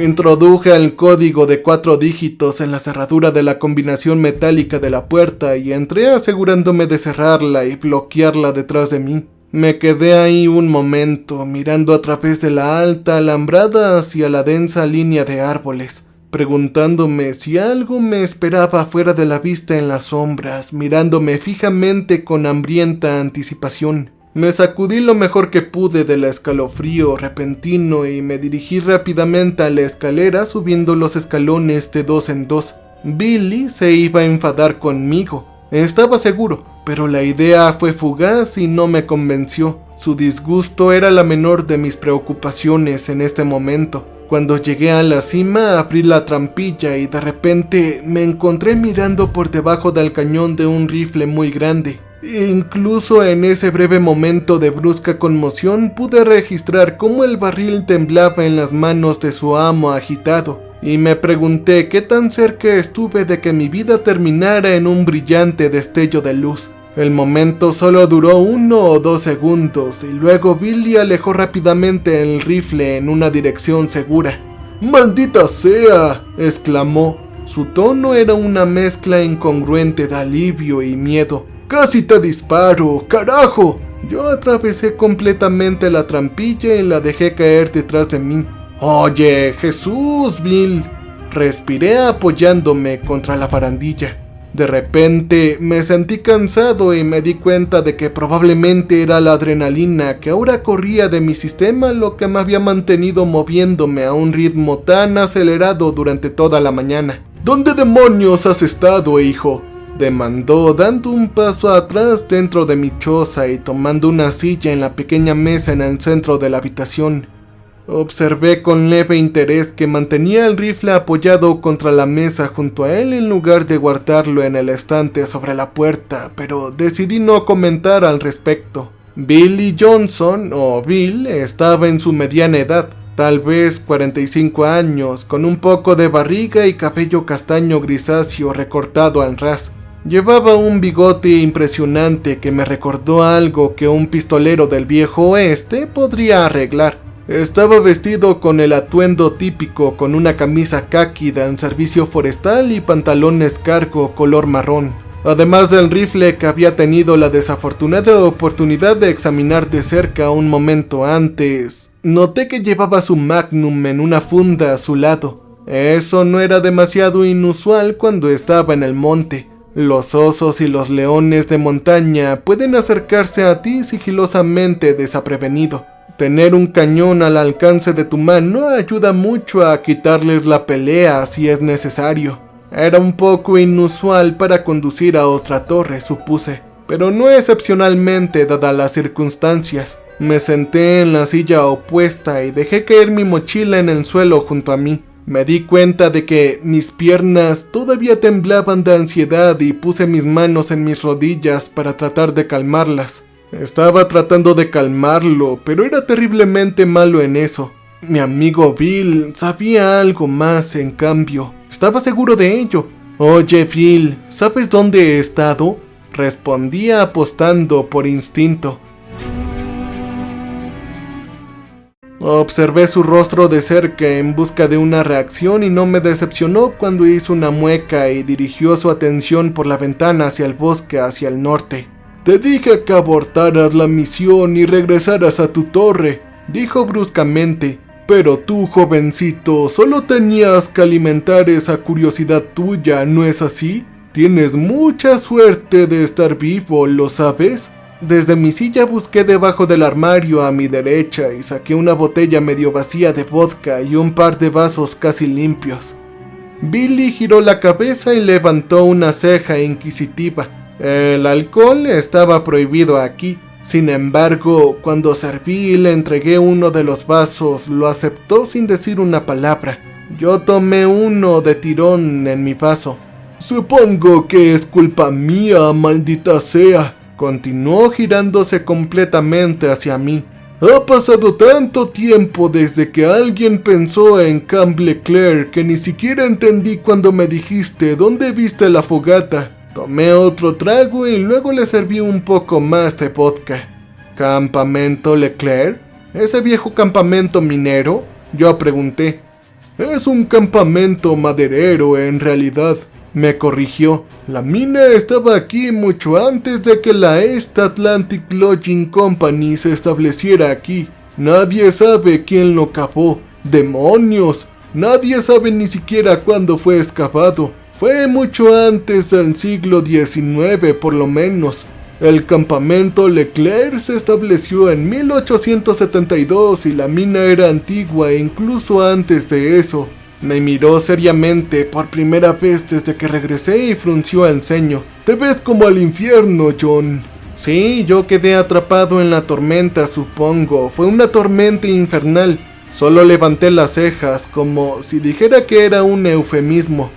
Introduje el código de 4 dígitos en la cerradura de la combinación metálica de la puerta y entré asegurándome de cerrarla y bloquearla detrás de mí. Me quedé ahí un momento, mirando a través de la alta alambrada hacia la densa línea de árboles, preguntándome si algo me esperaba fuera de la vista en las sombras, mirándome fijamente con hambrienta anticipación. Me sacudí lo mejor que pude del escalofrío repentino y me dirigí rápidamente a la escalera subiendo los escalones de 2 en 2. Billy se iba a enfadar conmigo, estaba seguro, pero la idea fue fugaz y no me convenció. Su disgusto era la menor de mis preocupaciones en este momento. Cuando llegué a la cima, abrí la trampilla y de repente me encontré mirando por debajo del cañón de un rifle muy grande. Incluso en ese breve momento de brusca conmoción pude registrar cómo el barril temblaba en las manos de su amo agitado, y me pregunté qué tan cerca estuve de que mi vida terminara en un brillante destello de luz. El momento solo duró 1 o 2 segundos y luego Billy alejó rápidamente el rifle en una dirección segura. ¡Maldita sea!, exclamó. Su tono era una mezcla incongruente de alivio y miedo. ¡Casi te disparo, carajo! Yo atravesé completamente la trampilla y la dejé caer detrás de mí. ¡Oye, Jesús, Bill! Respiré apoyándome contra la barandilla. De repente me sentí cansado y me di cuenta de que probablemente era la adrenalina que ahora corría de mi sistema lo que me había mantenido moviéndome a un ritmo tan acelerado durante toda la mañana. ¿Dónde demonios has estado, hijo?, demandó, dando un paso atrás dentro de mi choza y tomando una silla en la pequeña mesa en el centro de la habitación. Observé con leve interés que mantenía el rifle apoyado contra la mesa junto a él en lugar de guardarlo en el estante sobre la puerta, pero decidí no comentar al respecto. Billy Johnson, o Bill, estaba en su mediana edad, tal vez 45 años, con un poco de barriga y cabello castaño grisáceo recortado al ras. Llevaba un bigote impresionante que me recordó algo que un pistolero del viejo oeste podría arreglar. Estaba vestido con el atuendo típico, con una camisa khaki en servicio forestal y pantalones cargo color marrón. Además del rifle que había tenido la desafortunada oportunidad de examinar de cerca un momento antes, noté que llevaba su Magnum en una funda a su lado. Eso no era demasiado inusual cuando estaba en el monte. Los osos y los leones de montaña pueden acercarse a ti sigilosamente desaprevenido. Tener un cañón al alcance de tu mano ayuda mucho a quitarles la pelea si es necesario. Era un poco inusual para conducir a otra torre, supuse, pero no excepcionalmente dadas las circunstancias. Me senté en la silla opuesta y dejé caer mi mochila en el suelo junto a mí. Me di cuenta de que mis piernas todavía temblaban de ansiedad y puse mis manos en mis rodillas para tratar de calmarlas. Estaba tratando de calmarlo, pero era terriblemente malo en eso. Mi amigo Bill sabía algo más, en cambio. Estaba seguro de ello. Oye, Bill, ¿sabes dónde he estado?, respondía apostando por instinto. Observé su rostro de cerca en busca de una reacción y no me decepcionó cuando hizo una mueca y dirigió su atención por la ventana hacia el bosque hacia el norte. Te dije que abortaras la misión y regresaras a tu torre, dijo bruscamente. Pero tú, jovencito, solo tenías que alimentar esa curiosidad tuya, ¿no es así? Tienes mucha suerte de estar vivo, ¿lo sabes? Desde mi silla busqué debajo del armario a mi derecha y saqué una botella medio vacía de vodka y un par de vasos casi limpios. Billy giró la cabeza y levantó una ceja inquisitiva. El alcohol estaba prohibido aquí. Sin embargo, cuando serví y le entregué uno de los vasos, lo aceptó sin decir una palabra. Yo tomé uno de tirón en mi vaso. Supongo que es culpa mía, maldita sea. Continuó girándose completamente hacia mí. Ha pasado tanto tiempo desde que alguien pensó en Camp Leclerc que ni siquiera entendí cuando me dijiste dónde viste la fogata. Tomé otro trago y luego le serví un poco más de vodka. ¿Campamento Leclerc? ¿Ese viejo campamento minero?, yo pregunté. Es un campamento maderero en realidad, me corrigió. La mina estaba aquí mucho antes de que la East Atlantic Logging Company se estableciera aquí. Nadie sabe quién lo cavó. ¡Demonios! Nadie sabe ni siquiera cuándo fue excavado. Fue mucho antes del siglo XIX por lo menos. El campamento Leclerc se estableció en 1872 y la mina era antigua incluso antes de eso. Me miró seriamente por primera vez desde que regresé y frunció el ceño. Te ves como al infierno, John. Sí, yo quedé atrapado en la tormenta, supongo. Fue una tormenta infernal. Solo levanté las cejas como si dijera que era un eufemismo.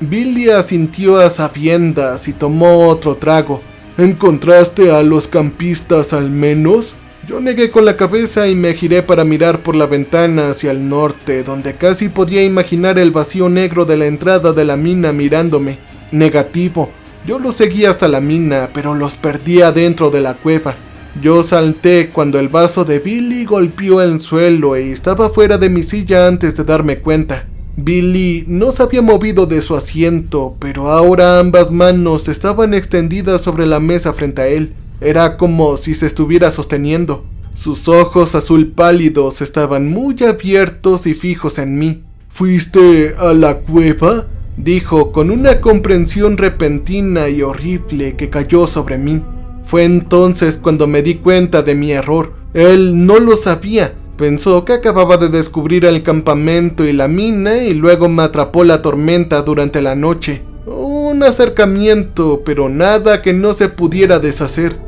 Billy asintió a sabiendas y tomó otro trago. ¿Encontraste a los campistas al menos? Yo negué con la cabeza y me giré para mirar por la ventana hacia el norte, donde casi podía imaginar el vacío negro de la entrada de la mina mirándome. Negativo. Yo los seguí hasta la mina, pero los perdí adentro de la cueva. Yo salté cuando el vaso de Billy golpeó el suelo y estaba fuera de mi silla antes de darme cuenta. Billy no se había movido de su asiento, pero ahora ambas manos estaban extendidas sobre la mesa frente a él. Era como si se estuviera sosteniendo. Sus ojos azul pálidos estaban muy abiertos y fijos en mí. ¿Fuiste a la cueva?, dijo con una comprensión repentina y horrible que cayó sobre mí. Fue entonces cuando me di cuenta de mi error. Él no lo sabía. Pensó que acababa de descubrir el campamento y la mina y luego me atrapó la tormenta durante la noche. Un acercamiento, pero nada que no se pudiera deshacer.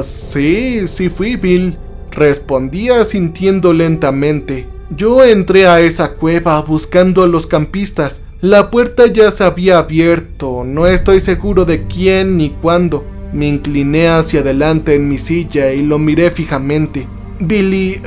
Sí fui, Bill, respondí asintiendo lentamente. Yo entré a esa cueva buscando a los campistas. La puerta ya se había abierto, no estoy seguro de quién ni cuándo. Me incliné hacia adelante en mi silla y lo miré fijamente. Billy,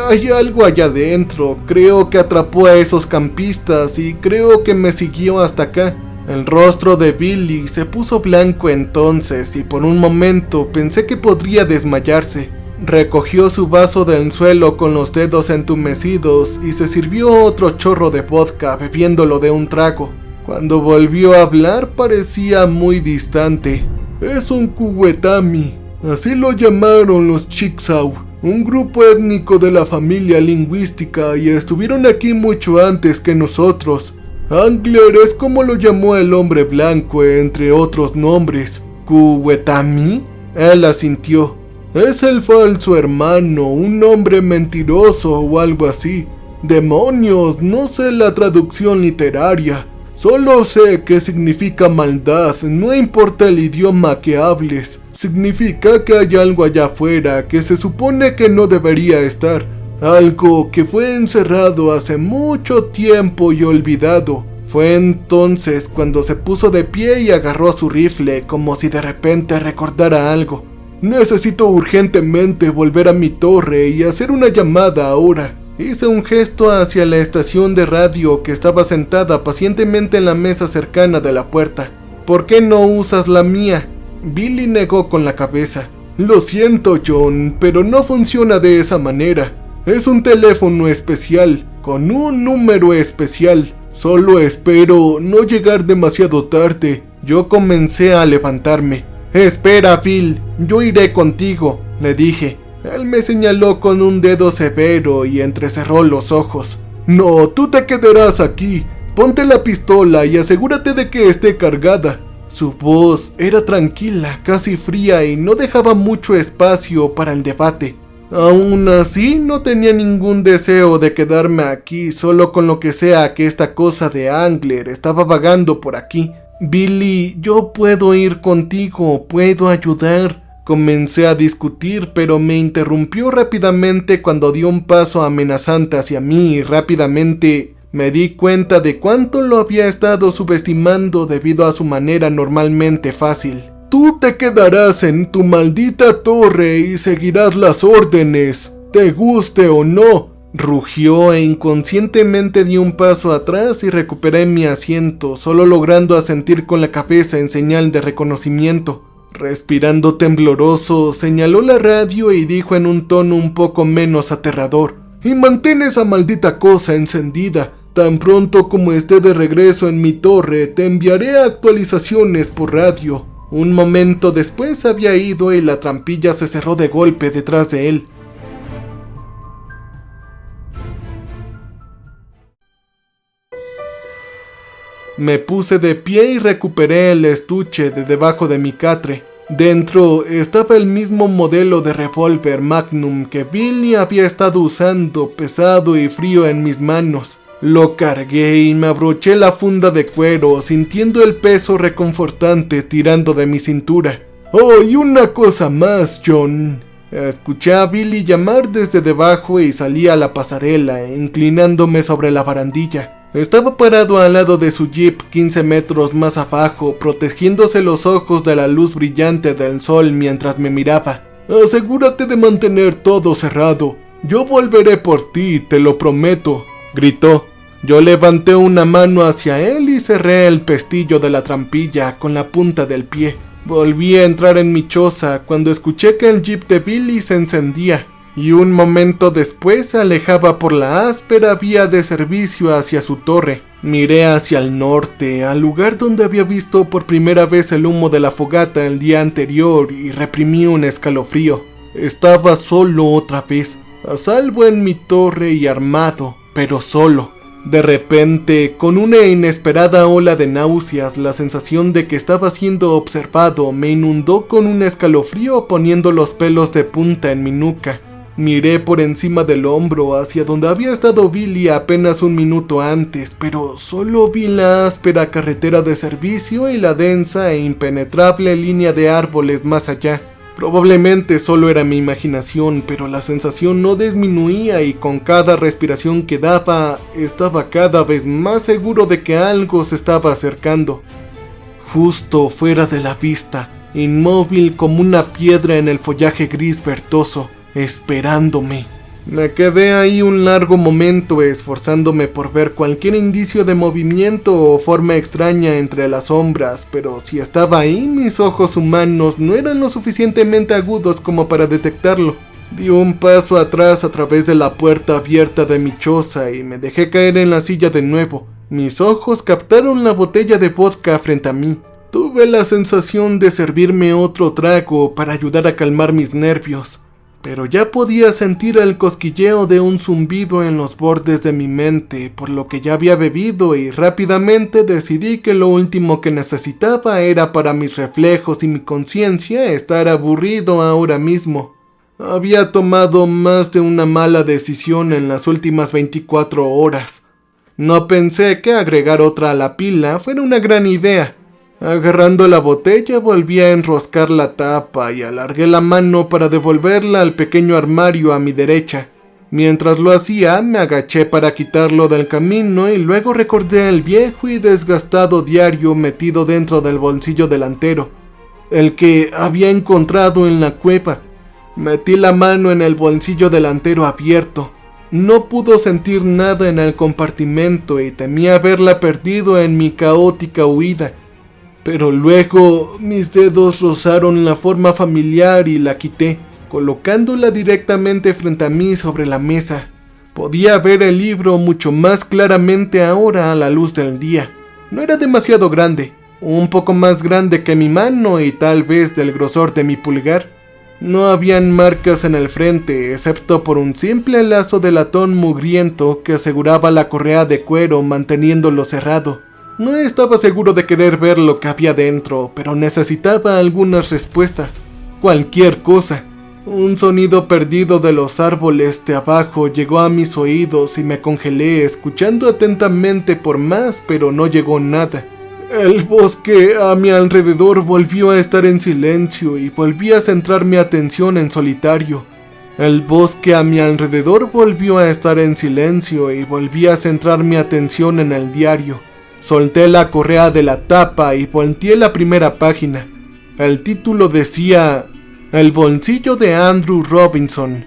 hay algo allá adentro. Creo que atrapó a esos campistas y creo que me siguió hasta acá. El rostro de Billy se puso blanco entonces y por un momento pensé que podría desmayarse. Recogió su vaso del suelo con los dedos entumecidos y se sirvió otro chorro de vodka bebiéndolo de un trago. Cuando volvió a hablar parecía muy distante. Es un Cuetami, así lo llamaron los Chickasaw, un grupo étnico de la familia lingüística y estuvieron aquí mucho antes que nosotros. Angler es como lo llamó el hombre blanco, entre otros nombres. ¿Cuetami? Él asintió. Es el falso hermano, un hombre mentiroso o algo así. Demonios, no sé la traducción literaria. Solo sé que significa maldad, no importa el idioma que hables. Significa que hay algo allá afuera que se supone que no debería estar. Algo que fue encerrado hace mucho tiempo y olvidado. Fue entonces cuando se puso de pie y agarró su rifle como si de repente recordara algo. Necesito urgentemente volver a mi torre y hacer una llamada ahora. Hice un gesto hacia la estación de radio que estaba sentada pacientemente en la mesa cercana de la puerta. ¿Por qué no usas la mía? Billy negó con la cabeza. Lo siento, John, pero no funciona de esa manera. Es un teléfono especial, con un número especial. Solo espero no llegar demasiado tarde. Yo comencé a levantarme. Espera, Bill, yo iré contigo, le dije. Él me señaló con un dedo severo y entrecerró los ojos. No, tú te quedarás aquí. Ponte la pistola y asegúrate de que esté cargada. Su voz era tranquila, casi fría y no dejaba mucho espacio para el debate. Aún así, no tenía ningún deseo de quedarme aquí solo con lo que sea que esta cosa de Angler estaba vagando por aquí. Billy, yo puedo ir contigo, puedo ayudar. Comencé a discutir, pero me interrumpió rápidamente cuando dio un paso amenazante hacia mí y rápidamente me di cuenta de cuánto lo había estado subestimando debido a su manera normalmente fácil. Tú te quedarás en tu maldita torre y seguirás las órdenes, te guste o no, rugió e inconscientemente di un paso atrás y recuperé mi asiento, solo logrando asentir con la cabeza en señal de reconocimiento. Respirando tembloroso, señaló la radio y dijo en un tono un poco menos aterrador: y mantén esa maldita cosa encendida. Tan pronto como esté de regreso en mi torre, te enviaré actualizaciones por radio. Un momento después había ido y la trampilla se cerró de golpe detrás de él. Me puse de pie y recuperé el estuche de debajo de mi catre. Dentro estaba el mismo modelo de revólver Magnum que Billy había estado usando, pesado y frío en mis manos. Lo cargué y me abroché la funda de cuero, sintiendo el peso reconfortante tirando de mi cintura. ¡Oh, y una cosa más, John! Escuché a Billy llamar desde debajo y salí a la pasarela, inclinándome sobre la barandilla. Estaba parado al lado de su jeep 15 metros más abajo, protegiéndose los ojos de la luz brillante del sol mientras me miraba. «Asegúrate de mantener todo cerrado. Yo volveré por ti, te lo prometo», gritó. Yo levanté una mano hacia él y cerré el pestillo de la trampilla con la punta del pie. Volví a entrar en mi choza cuando escuché que el jeep de Billy se encendía y un momento después se alejaba por la áspera vía de servicio hacia su torre. Miré hacia el norte, al lugar donde había visto por primera vez el humo de la fogata el día anterior, y reprimí un escalofrío. Estaba solo otra vez, a salvo en mi torre y armado, pero solo. De repente, con una inesperada ola de náuseas, la sensación de que estaba siendo observado me inundó con un escalofrío, poniendo los pelos de punta en mi nuca. Miré por encima del hombro hacia donde había estado Billy apenas un minuto antes, pero solo vi la áspera carretera de servicio y la densa e impenetrable línea de árboles más allá. Probablemente solo era mi imaginación, pero la sensación no disminuía y con cada respiración que daba, estaba cada vez más seguro de que algo se estaba acercando. Justo fuera de la vista, inmóvil como una piedra en el follaje gris verdoso, esperándome. Me quedé ahí un largo momento esforzándome por ver cualquier indicio de movimiento o forma extraña entre las sombras, pero si estaba ahí, mis ojos humanos no eran lo suficientemente agudos como para detectarlo. Di un paso atrás a través de la puerta abierta de mi choza y me dejé caer en la silla de nuevo. Mis ojos captaron la botella de vodka frente a mí. Tuve la sensación de servirme otro trago para ayudar a calmar mis nervios, pero ya podía sentir el cosquilleo de un zumbido en los bordes de mi mente, por lo que ya había bebido, y rápidamente decidí que lo último que necesitaba era para mis reflejos y mi conciencia estar aburrido ahora mismo. Había tomado más de una mala decisión en las últimas 24 horas. No pensé que agregar otra a la pila fuera una gran idea. Agarrando la botella, volví a enroscar la tapa y alargué la mano para devolverla al pequeño armario a mi derecha. Mientras lo hacía, me agaché para quitarlo del camino y luego recordé el viejo y desgastado diario metido dentro del bolsillo delantero, el que había encontrado en la cueva. Metí la mano en el bolsillo delantero abierto. No pudo sentir nada en el compartimento y temía haberla perdido en mi caótica huida. Pero luego mis dedos rozaron la forma familiar y la quité, colocándola directamente frente a mí sobre la mesa. Podía ver el libro mucho más claramente ahora a la luz del día. No era demasiado grande, un poco más grande que mi mano y tal vez del grosor de mi pulgar. No habían marcas en el frente, excepto por un simple lazo de latón mugriento que aseguraba la correa de cuero manteniéndolo cerrado. No estaba seguro de querer ver lo que había dentro, pero necesitaba algunas respuestas. Cualquier cosa. Un sonido perdido de los árboles de abajo llegó a mis oídos y me congelé escuchando atentamente por más, pero no llegó nada. El bosque a mi alrededor volvió a estar en silencio y volví a centrar mi atención en solitario. El bosque a mi alrededor volvió a estar en silencio y volví a centrar mi atención en el diario. Solté la correa de la tapa y volteé la primera página. El título decía: El bolsillo de Andrew Robinson.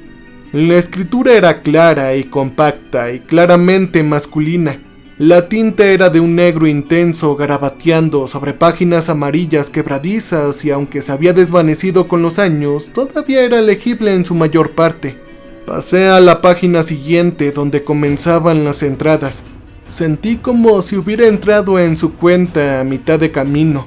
La escritura era clara y compacta y claramente masculina. La tinta era de un negro intenso garabateando sobre páginas amarillas quebradizas y aunque se había desvanecido con los años, todavía era legible en su mayor parte. Pasé a la página siguiente donde comenzaban las entradas. Sentí como si hubiera entrado en su cuenta a mitad de camino,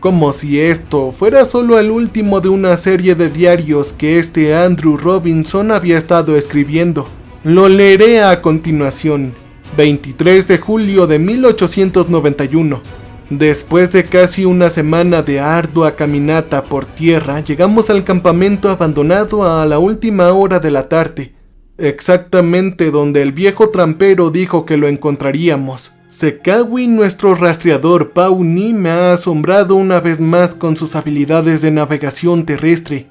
como si esto fuera solo el último de una serie de diarios que este Andrew Robinson había estado escribiendo. Lo leeré a continuación. 23 de julio de 1891. Después de casi una semana de ardua caminata por tierra, llegamos al campamento abandonado a la última hora de la tarde. Exactamente donde el viejo trampero dijo que lo encontraríamos. Sekawi, nuestro rastreador Pawnee, me ha asombrado una vez más con sus habilidades de navegación terrestre.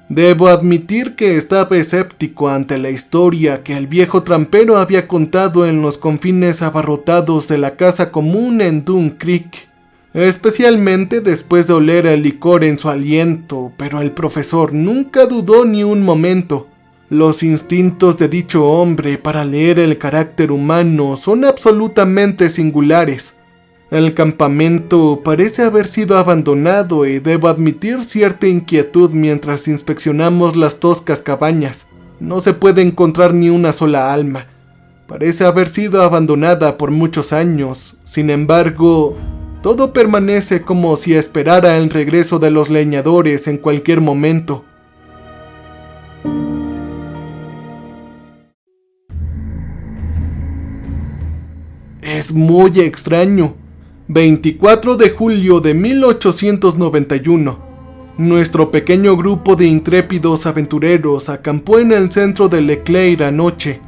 Debo admitir que estaba escéptico ante la historia que el viejo trampero había contado en los confines abarrotados de la casa común en Dune Creek, especialmente después de oler el licor en su aliento, pero el profesor nunca dudó ni un momento. Los instintos de dicho hombre para leer el carácter humano son absolutamente singulares. El campamento parece haber sido abandonado y debo admitir cierta inquietud mientras inspeccionamos las toscas cabañas. No se puede encontrar ni una sola alma. Parece haber sido abandonada por muchos años. Sin embargo, todo permanece como si esperara el regreso de los leñadores en cualquier momento. Es muy extraño. 24 de julio de 1891. Nuestro pequeño grupo de intrépidos aventureros acampó en el centro de Leclerc anoche.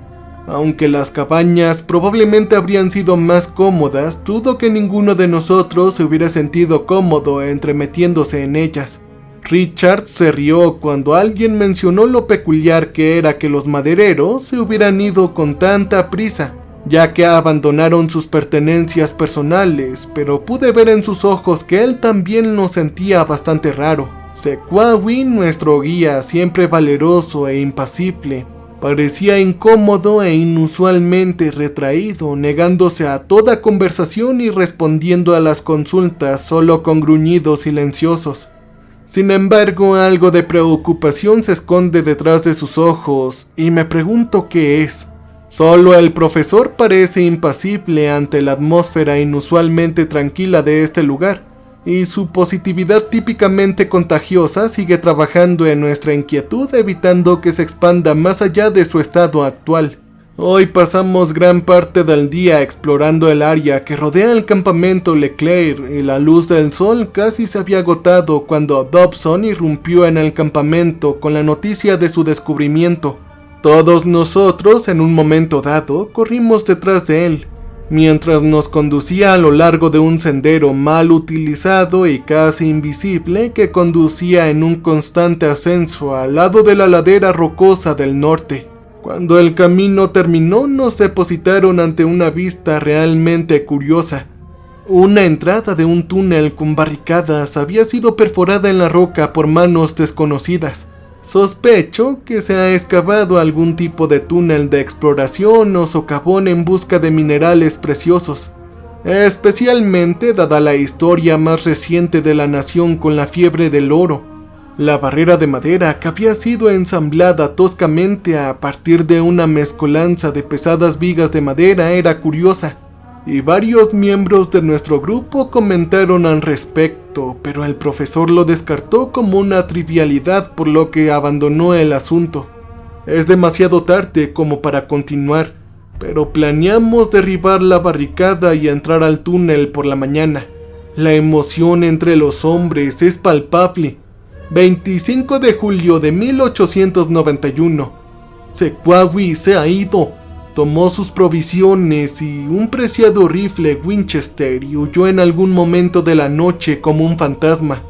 Aunque las cabañas probablemente habrían sido más cómodas, dudo que ninguno de nosotros se hubiera sentido cómodo entremetiéndose en ellas. Richard se rió cuando alguien mencionó lo peculiar que era que los madereros se hubieran ido con tanta prisa, ya que abandonaron sus pertenencias personales, pero pude ver en sus ojos que él también lo sentía bastante raro. Sequawi, nuestro guía, siempre valeroso e impasible, parecía incómodo e inusualmente retraído, negándose a toda conversación y respondiendo a las consultas solo con gruñidos silenciosos. Sin embargo, algo de preocupación se esconde detrás de sus ojos, y me pregunto qué es. Solo el profesor parece impasible ante la atmósfera inusualmente tranquila de este lugar, y su positividad típicamente contagiosa sigue trabajando en nuestra inquietud, evitando que se expanda más allá de su estado actual. Hoy pasamos gran parte del día explorando el área que rodea el campamento Leclerc, y la luz del sol casi se había agotado cuando Dobson irrumpió en el campamento con la noticia de su descubrimiento. Todos nosotros, en un momento dado, corrimos detrás de él, mientras nos conducía a lo largo de un sendero mal utilizado y casi invisible que conducía en un constante ascenso al lado de la ladera rocosa del norte. Cuando el camino terminó, nos depositaron ante una vista realmente curiosa. Una entrada de un túnel con barricadas había sido perforada en la roca por manos desconocidas. Sospecho que se ha excavado algún tipo de túnel de exploración o socavón en busca de minerales preciosos, especialmente dada la historia más reciente de la nación con la fiebre del oro. La barrera de madera que había sido ensamblada toscamente a partir de una mezcolanza de pesadas vigas de madera era curiosa, y varios miembros de nuestro grupo comentaron al respecto, pero el profesor lo descartó como una trivialidad, por lo que abandonó el asunto. Es demasiado tarde como para continuar, pero planeamos derribar la barricada y entrar al túnel por la mañana. La emoción entre los hombres es palpable. 25 de julio de 1891. Sequawi se ha ido. Tomó sus provisiones y un preciado rifle Winchester y huyó en algún momento de la noche como un fantasma.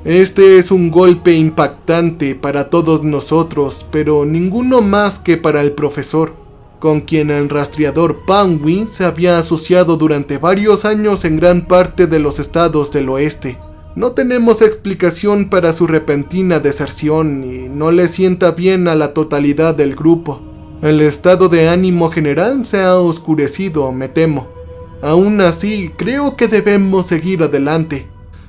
Este es un golpe impactante para todos nosotros, pero ninguno más que para el profesor, con quien el rastreador Panwin se había asociado durante varios años en gran parte de los estados del oeste. No tenemos explicación para su repentina deserción y no le sienta bien a la totalidad del grupo. El estado de ánimo general se ha oscurecido, me temo. Aún así, creo que debemos seguir adelante.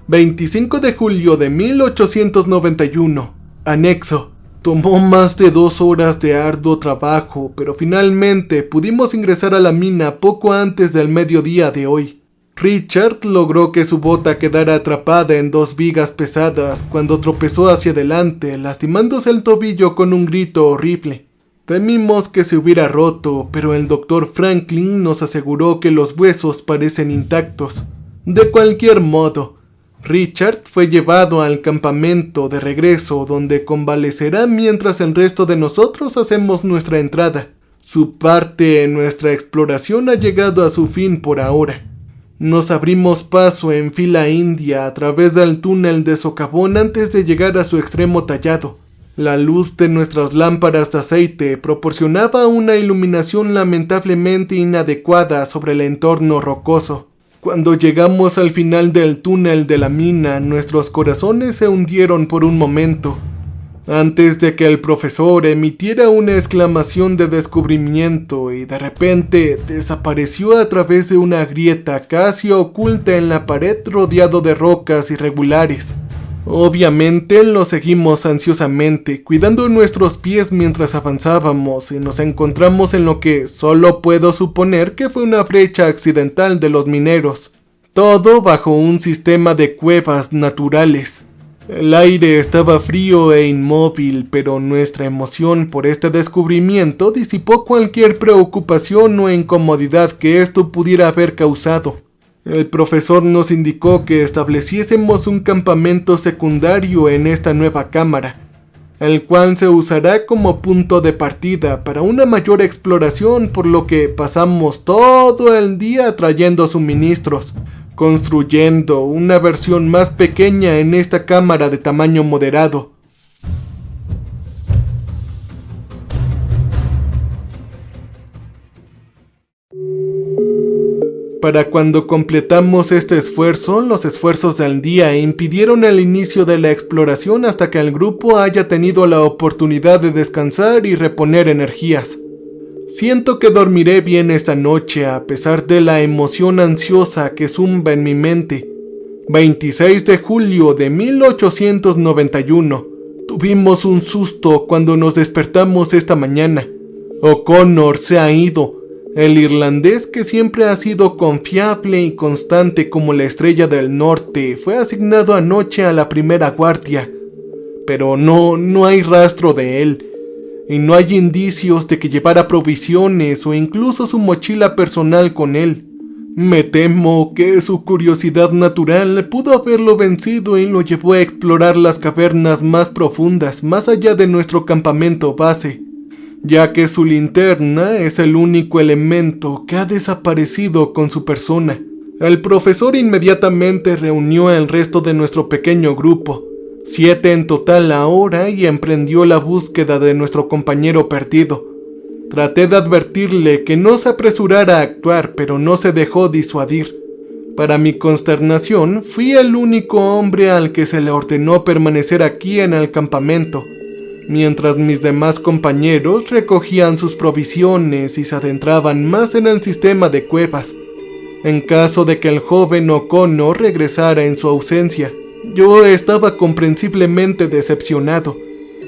25 de julio de 1891. Anexo. Tomó más de 2 horas de arduo trabajo, pero finalmente pudimos ingresar a la mina poco antes del mediodía de hoy. Richard logró que su bota quedara atrapada en 2 vigas pesadas cuando tropezó hacia adelante, lastimándose el tobillo con un grito horrible. Temimos que se hubiera roto, pero el Dr. Franklin nos aseguró que los huesos parecen intactos. De cualquier modo, Richard fue llevado al campamento de regreso, donde convalecerá mientras el resto de nosotros hacemos nuestra entrada. Su parte en nuestra exploración ha llegado a su fin por ahora. Nos abrimos paso en fila india a través del túnel de socavón antes de llegar a su extremo tallado. La luz de nuestras lámparas de aceite proporcionaba una iluminación lamentablemente inadecuada sobre el entorno rocoso. Cuando llegamos al final del túnel de la mina, nuestros corazones se hundieron por un momento, antes de que el profesor emitiera una exclamación de descubrimiento y de repente desapareció a través de una grieta casi oculta en la pared rodeado de rocas irregulares. Obviamente lo seguimos ansiosamente, cuidando nuestros pies mientras avanzábamos y nos encontramos en lo que solo puedo suponer que fue una brecha accidental de los mineros. Todo bajo un sistema de cuevas naturales. El aire estaba frío e inmóvil, pero nuestra emoción por este descubrimiento disipó cualquier preocupación o incomodidad que esto pudiera haber causado. El profesor nos indicó que estableciésemos un campamento secundario en esta nueva cámara, el cual se usará como punto de partida para una mayor exploración, por lo que pasamos todo el día trayendo suministros, construyendo una versión más pequeña en esta cámara de tamaño moderado. Para cuando completamos este esfuerzo, los esfuerzos del día impidieron el inicio de la exploración hasta que el grupo haya tenido la oportunidad de descansar y reponer energías. Siento que dormiré bien esta noche a pesar de la emoción ansiosa que zumba en mi mente. 26 de julio de 1891. Tuvimos un susto cuando nos despertamos esta mañana. O'Connor se ha ido. El irlandés, que siempre ha sido confiable y constante como la estrella del norte, fue asignado anoche a la primera guardia. Pero no hay rastro de él, y no hay indicios de que llevara provisiones o incluso su mochila personal con él. Me temo que su curiosidad natural pudo haberlo vencido y lo llevó a explorar las cavernas más profundas, más allá de nuestro campamento base, ya que su linterna es el único elemento que ha desaparecido con su persona. El profesor inmediatamente reunió al resto de nuestro pequeño grupo, 7 en total ahora, y emprendió la búsqueda de nuestro compañero perdido. Traté de advertirle que no se apresurara a actuar, pero no se dejó disuadir. Para mi consternación, fui el único hombre al que se le ordenó permanecer aquí en el campamento, mientras mis demás compañeros recogían sus provisiones y se adentraban más en el sistema de cuevas, en caso de que el joven O'Connor regresara en su ausencia. Yo estaba comprensiblemente decepcionado,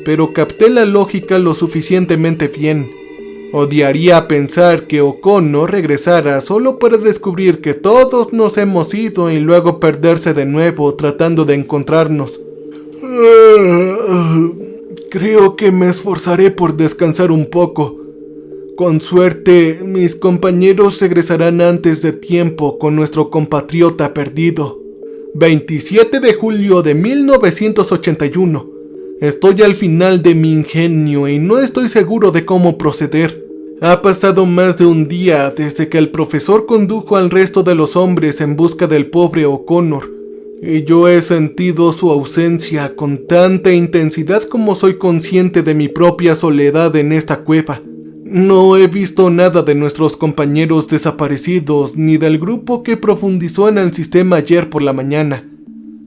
pero capté la lógica lo suficientemente bien. Odiaría pensar que O'Connor regresara solo para descubrir que todos nos hemos ido y luego perderse de nuevo tratando de encontrarnos. Creo que me esforzaré por descansar un poco. Con suerte, mis compañeros regresarán antes de tiempo con nuestro compatriota perdido. 27 de julio de 1981. Estoy al final de mi ingenio y no estoy seguro de cómo proceder. Ha pasado más de un día desde que el profesor condujo al resto de los hombres en busca del pobre O'Connor, y yo he sentido su ausencia con tanta intensidad como soy consciente de mi propia soledad en esta cueva. No he visto nada de nuestros compañeros desaparecidos ni del grupo que profundizó en el sistema ayer por la mañana,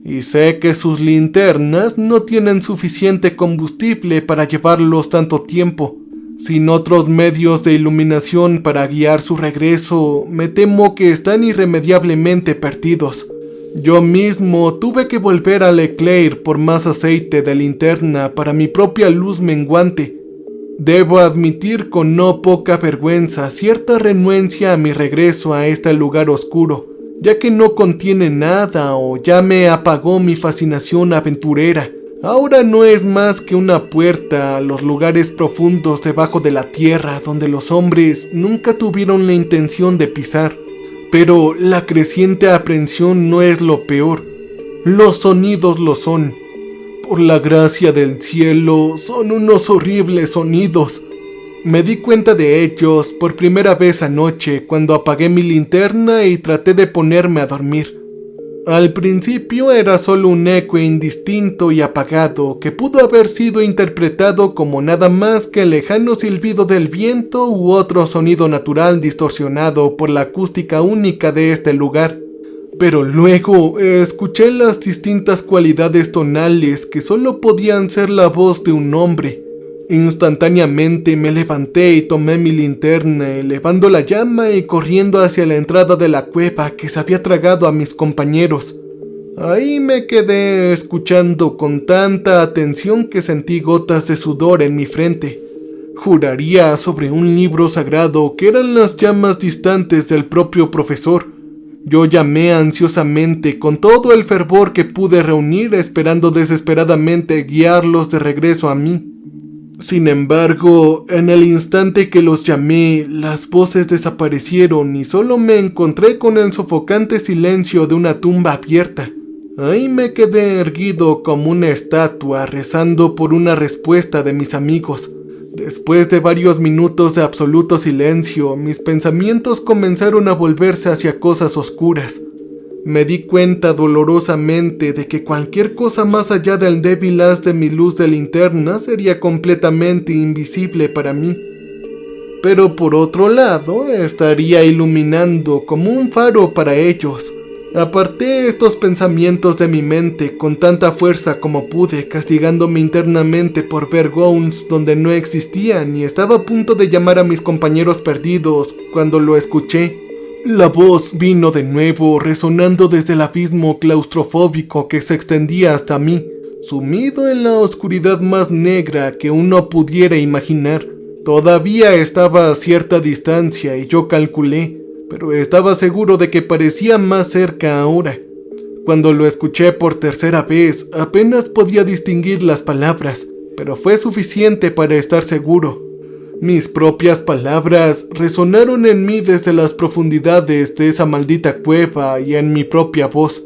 y sé que sus linternas no tienen suficiente combustible para llevarlos tanto tiempo. Sin otros medios de iluminación para guiar su regreso, me temo que están irremediablemente perdidos. Yo mismo tuve que volver a Leclerc por más aceite de linterna para mi propia luz menguante. Debo admitir con no poca vergüenza cierta renuencia a mi regreso a este lugar oscuro, ya que no contiene nada o ya me apagó mi fascinación aventurera. Ahora no es más que una puerta a los lugares profundos debajo de la tierra donde los hombres nunca tuvieron la intención de pisar. Pero la creciente aprensión no es lo peor. Los sonidos lo son. Por la gracia del cielo, son unos horribles sonidos. Me di cuenta de ellos por primera vez anoche cuando apagué mi linterna y traté de ponerme a dormir. Al principio era solo un eco indistinto y apagado que pudo haber sido interpretado como nada más que el lejano silbido del viento u otro sonido natural distorsionado por la acústica única de este lugar. Pero luego escuché las distintas cualidades tonales que solo podían ser la voz de un hombre. Instantáneamente me levanté y tomé mi linterna, elevando la llama y corriendo hacia la entrada de la cueva que se había tragado a mis compañeros. Ahí me quedé escuchando con tanta atención que sentí gotas de sudor en mi frente. Juraría sobre un libro sagrado que eran las llamas distantes del propio profesor. Yo llamé ansiosamente con todo el fervor que pude reunir, esperando desesperadamente guiarlos de regreso a mí. Sin embargo, en el instante que los llamé, las voces desaparecieron y solo me encontré con el sofocante silencio de una tumba abierta. Ahí me quedé erguido como una estatua, rezando por una respuesta de mis amigos. Después de varios minutos de absoluto silencio, mis pensamientos comenzaron a volverse hacia cosas oscuras. Me di cuenta dolorosamente de que cualquier cosa más allá del débil haz de mi luz de linterna sería completamente invisible para mí. Pero por otro lado, estaría iluminando como un faro para ellos. Aparté estos pensamientos de mi mente con tanta fuerza como pude, castigándome internamente por ver Gowns donde no existían, y estaba a punto de llamar a mis compañeros perdidos cuando lo escuché. La voz vino de nuevo, resonando desde el abismo claustrofóbico que se extendía hasta mí, sumido en la oscuridad más negra que uno pudiera imaginar. Todavía estaba a cierta distancia y yo calculé, pero estaba seguro de que parecía más cerca ahora. Cuando lo escuché por tercera vez, apenas podía distinguir las palabras, pero fue suficiente para estar seguro. Mis propias palabras resonaron en mí desde las profundidades de esa maldita cueva y en mi propia voz.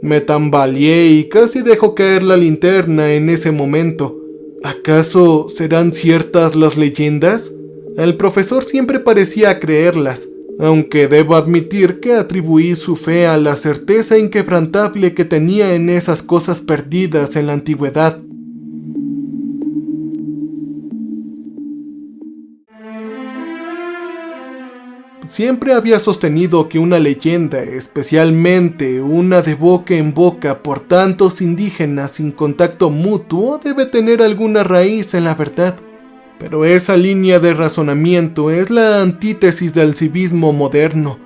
Me tambaleé y casi dejó caer la linterna en ese momento. ¿Acaso serán ciertas las leyendas? El profesor siempre parecía creerlas, aunque debo admitir que atribuí su fe a la certeza inquebrantable que tenía en esas cosas perdidas en la antigüedad. Siempre había sostenido que una leyenda, especialmente una de boca en boca por tantos indígenas sin contacto mutuo, debe tener alguna raíz en la verdad. Pero esa línea de razonamiento es la antítesis del civismo moderno,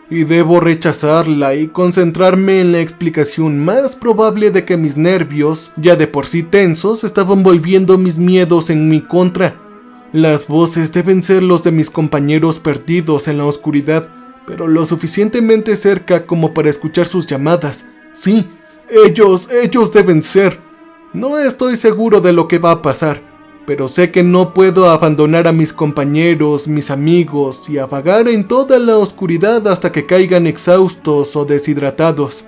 y debo rechazarla y concentrarme en la explicación más probable de que mis nervios, ya de por sí tensos, estaban volviendo mis miedos en mi contra. Las voces deben ser los de mis compañeros perdidos en la oscuridad, pero lo suficientemente cerca como para escuchar sus llamadas. Sí, ellos deben ser. No estoy seguro de lo que va a pasar, pero sé que no puedo abandonar a mis compañeros, mis amigos, y a vagar en toda la oscuridad hasta que caigan exhaustos o deshidratados.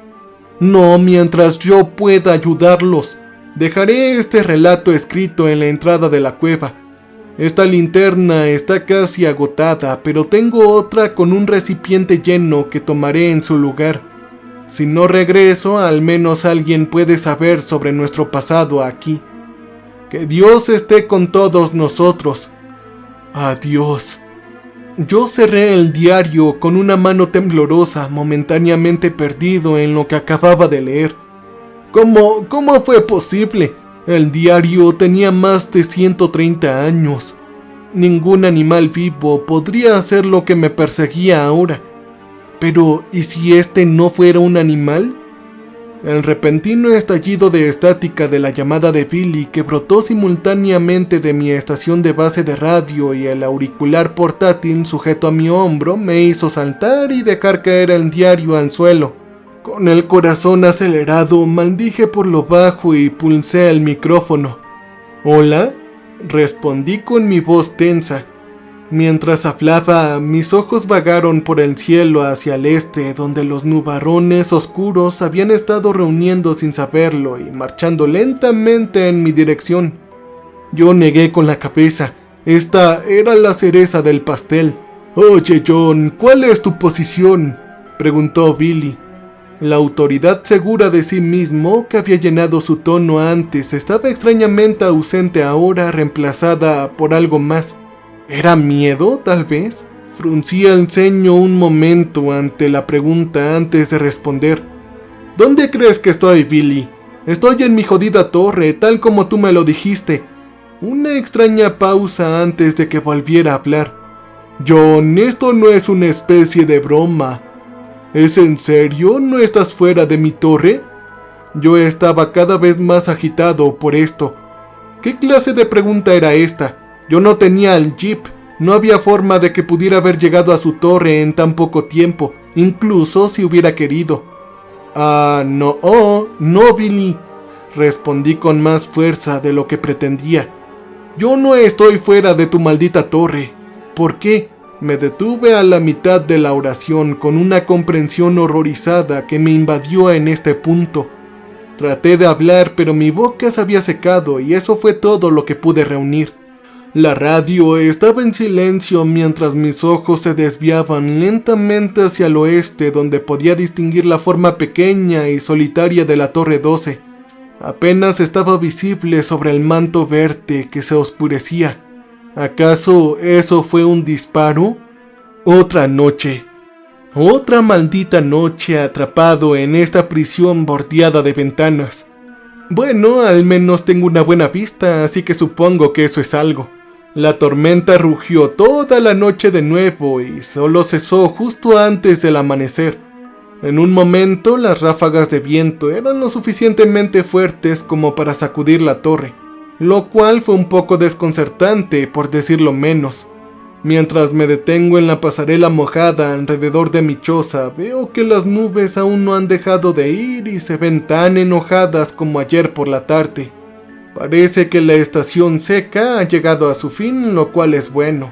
No mientras yo pueda ayudarlos. Dejaré este relato escrito en la entrada de la cueva. Esta linterna está casi agotada, pero tengo otra con un recipiente lleno que tomaré en su lugar. Si no regreso, al menos alguien puede saber sobre nuestro pasado aquí. Que Dios esté con todos nosotros. Adiós. Yo cerré el diario con una mano temblorosa, momentáneamente perdido en lo que acababa de leer. ¿Cómo fue posible? El diario tenía más de 130 años. Ningún animal vivo podría hacer lo que me perseguía ahora. Pero, ¿y si este no fuera un animal? El repentino estallido de estática de la llamada de Billy, que brotó simultáneamente de mi estación de base de radio y el auricular portátil sujeto a mi hombro, me hizo saltar y dejar caer el diario al suelo. Con el corazón acelerado, maldije por lo bajo y pulsé el micrófono. ¿Hola? Respondí con mi voz tensa. Mientras hablaba, mis ojos vagaron por el cielo hacia el este, donde los nubarrones oscuros habían estado reuniendo sin saberlo y marchando lentamente en mi dirección. Yo negué con la cabeza. Esta era la cereza del pastel. «Oye, John, ¿cuál es tu posición?», preguntó Billy. La autoridad segura de sí mismo que había llenado su tono antes estaba extrañamente ausente ahora, reemplazada por algo más. ¿Era miedo, tal vez? Fruncía el ceño un momento ante la pregunta antes de responder. ¿Dónde crees que estoy, Billy? Estoy en mi jodida torre, tal como tú me lo dijiste. Una extraña pausa antes de que volviera a hablar. John, esto no es una especie de broma. ¿Es en serio? ¿No estás fuera de mi torre? Yo estaba cada vez más agitado por esto. ¿Qué clase de pregunta era esta? Yo no tenía el jeep. No había forma de que pudiera haber llegado a su torre en tan poco tiempo, incluso si hubiera querido. No, Billy, respondí con más fuerza de lo que pretendía. Yo no estoy fuera de tu maldita torre. ¿Por qué? Me detuve a la mitad de la oración con una comprensión horrorizada que me invadió en este punto. Traté de hablar, pero mi boca se había secado y eso fue todo lo que pude reunir. La radio estaba en silencio mientras mis ojos se desviaban lentamente hacia el oeste, donde podía distinguir la forma pequeña y solitaria de la Torre 12. Apenas estaba visible sobre el manto verde que se oscurecía. ¿Acaso eso fue un disparo? Otra noche. Otra maldita noche atrapado en esta prisión bordeada de ventanas. Bueno, al menos tengo una buena vista, así que supongo que eso es algo. La tormenta rugió toda la noche de nuevo y solo cesó justo antes del amanecer. En un momento las ráfagas de viento eran lo suficientemente fuertes como para sacudir la torre, lo cual fue un poco desconcertante, por decirlo menos. Mientras me detengo en la pasarela mojada alrededor de mi choza, veo que las nubes aún no han dejado de ir y se ven tan enojadas como ayer por la tarde. Parece que la estación seca ha llegado a su fin, lo cual es bueno,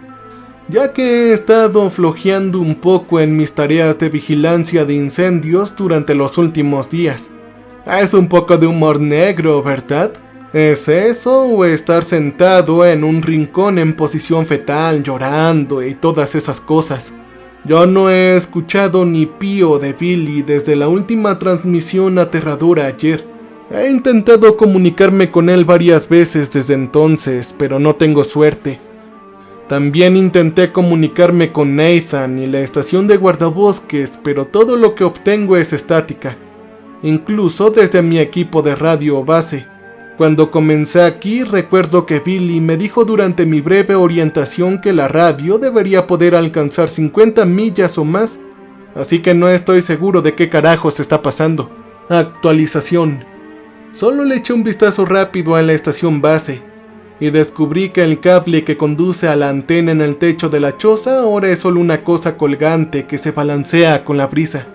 ya que he estado flojeando un poco en mis tareas de vigilancia de incendios durante los últimos días. Es un poco de humor negro, ¿verdad? ¿Es eso o estar sentado en un rincón en posición fetal llorando y todas esas cosas? Yo no he escuchado ni pío de Billy desde la última transmisión aterradora ayer. He intentado comunicarme con él varias veces desde entonces, pero no tengo suerte. También intenté comunicarme con Nathan y la estación de guardabosques, pero todo lo que obtengo es estática, incluso desde mi equipo de radio base. Cuando comencé aquí, recuerdo que Billy me dijo durante mi breve orientación que la radio debería poder alcanzar 50 millas o más, así que no estoy seguro de qué carajos está pasando. Actualización. Solo le eché un vistazo rápido a la estación base y descubrí que el cable que conduce a la antena en el techo de la choza ahora es solo una cosa colgante que se balancea con la brisa.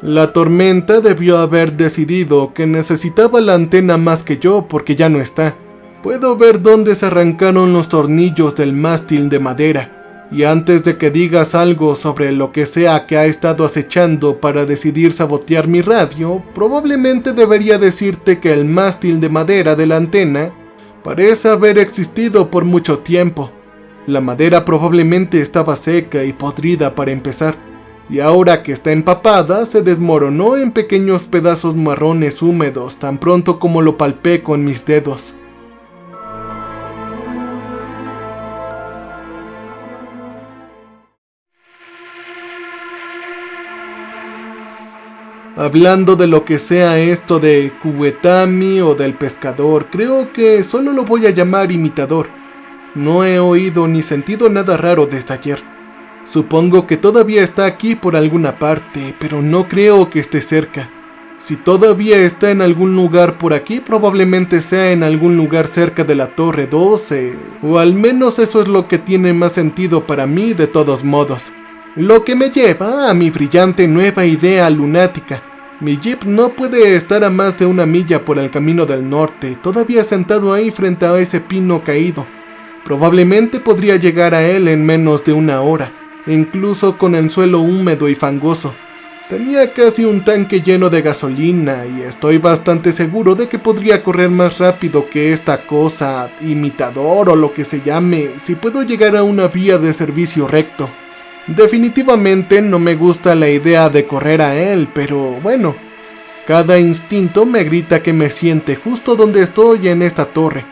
La tormenta debió haber decidido que necesitaba la antena más que yo porque ya no está. Puedo ver dónde se arrancaron los tornillos del mástil de madera. Y antes de que digas algo sobre lo que sea que ha estado acechando para decidir sabotear mi radio, probablemente debería decirte que el mástil de madera de la antena parece haber existido por mucho tiempo. La madera probablemente estaba seca y podrida para empezar, y ahora que está empapada se desmoronó en pequeños pedazos marrones húmedos tan pronto como lo palpé con mis dedos. Hablando de lo que sea esto de Kuwetami o del pescador, creo que solo lo voy a llamar imitador. No he oído ni sentido nada raro desde ayer. Supongo que todavía está aquí por alguna parte, pero no creo que esté cerca. Si todavía está en algún lugar por aquí, probablemente sea en algún lugar cerca de la Torre 12, o al menos eso es lo que tiene más sentido para mí de todos modos. Lo que me lleva a mi brillante nueva idea lunática. Mi jeep no puede estar a más de 1 milla por el camino del norte, todavía sentado ahí frente a ese pino caído. Probablemente podría llegar a él en menos de 1 hora, incluso con el suelo húmedo y fangoso. Tenía casi un tanque lleno de gasolina y estoy bastante seguro de que podría correr más rápido que esta cosa, imitador o lo que se llame, si puedo llegar a una vía de servicio recto. Definitivamente no me gusta la idea de correr a él, pero bueno, Cada instinto me grita que me siente justo donde estoy en esta torre.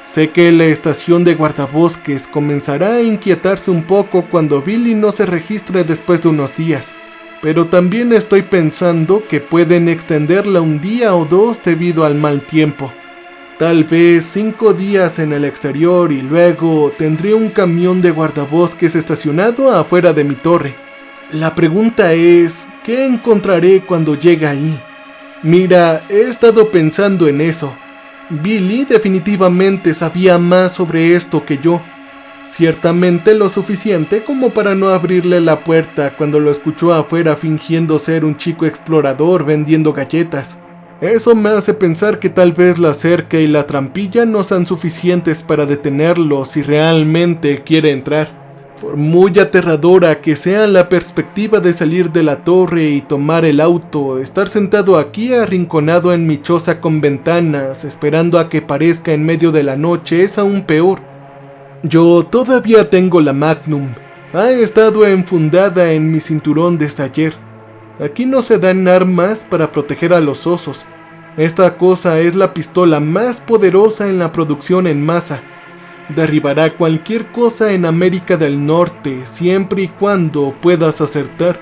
Sé que la estación de guardabosques comenzará a inquietarse un poco cuando Billy no se registre después de unos días, pero también estoy pensando que pueden extenderla un día o dos debido al mal tiempo. Tal vez 5 días en el exterior y luego tendré un camión de guardabosques estacionado afuera de mi torre. La pregunta es, ¿qué encontraré cuando llegue ahí? Mira, he estado pensando en eso. Billy definitivamente sabía más sobre esto que yo. Ciertamente lo suficiente como para no abrirle la puerta cuando lo escuchó afuera fingiendo ser un chico explorador vendiendo galletas. Eso me hace pensar que tal vez la cerca y la trampilla no sean suficientes para detenerlo si realmente quiere entrar. Por muy aterradora que sea la perspectiva de salir de la torre y tomar el auto, estar sentado aquí arrinconado en mi choza con ventanas, esperando a que parezca en medio de la noche, es aún peor. Yo todavía tengo la Magnum. Ha estado enfundada en mi cinturón desde ayer. Aquí no se dan armas para proteger a los osos. Esta cosa es la pistola más poderosa en la producción en masa. Derribará cualquier cosa en América del Norte siempre y cuando puedas acertar.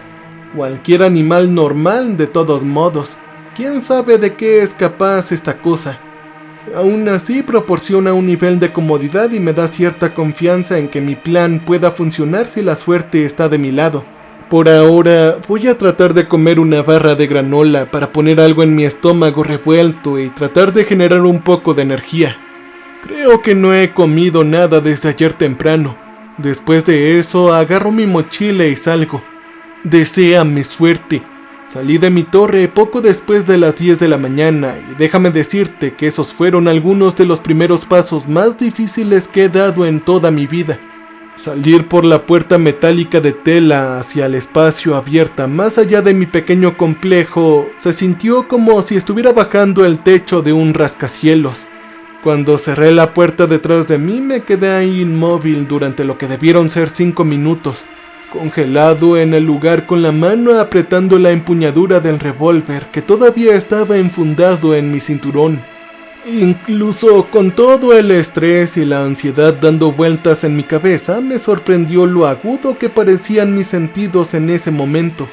Cualquier animal normal de todos modos. ¿Quién sabe de qué es capaz esta cosa? Aún así proporciona un nivel de comodidad y me da cierta confianza en que mi plan pueda funcionar si la suerte está de mi lado. Por ahora voy a tratar de comer una barra de granola para poner algo en mi estómago revuelto y tratar de generar un poco de energía. Creo que no he comido nada desde ayer temprano. Después de eso agarro mi mochila y salgo. Deséame suerte. Salí de mi torre poco después de las 10 de la mañana y déjame decirte que esos fueron algunos de los primeros pasos más difíciles que he dado en toda mi vida. Salir por la puerta metálica de tela hacia el espacio abierta más allá de mi pequeño complejo se sintió como si estuviera bajando el techo de un rascacielos. Cuando cerré la puerta detrás de mí me quedé ahí inmóvil durante lo que debieron ser 5 minutos, congelado en el lugar con la mano apretando la empuñadura del revólver que todavía estaba enfundado en mi cinturón. Incluso con todo el estrés y la ansiedad dando vueltas en mi cabeza, me sorprendió lo agudo que parecían mis sentidos en ese momento.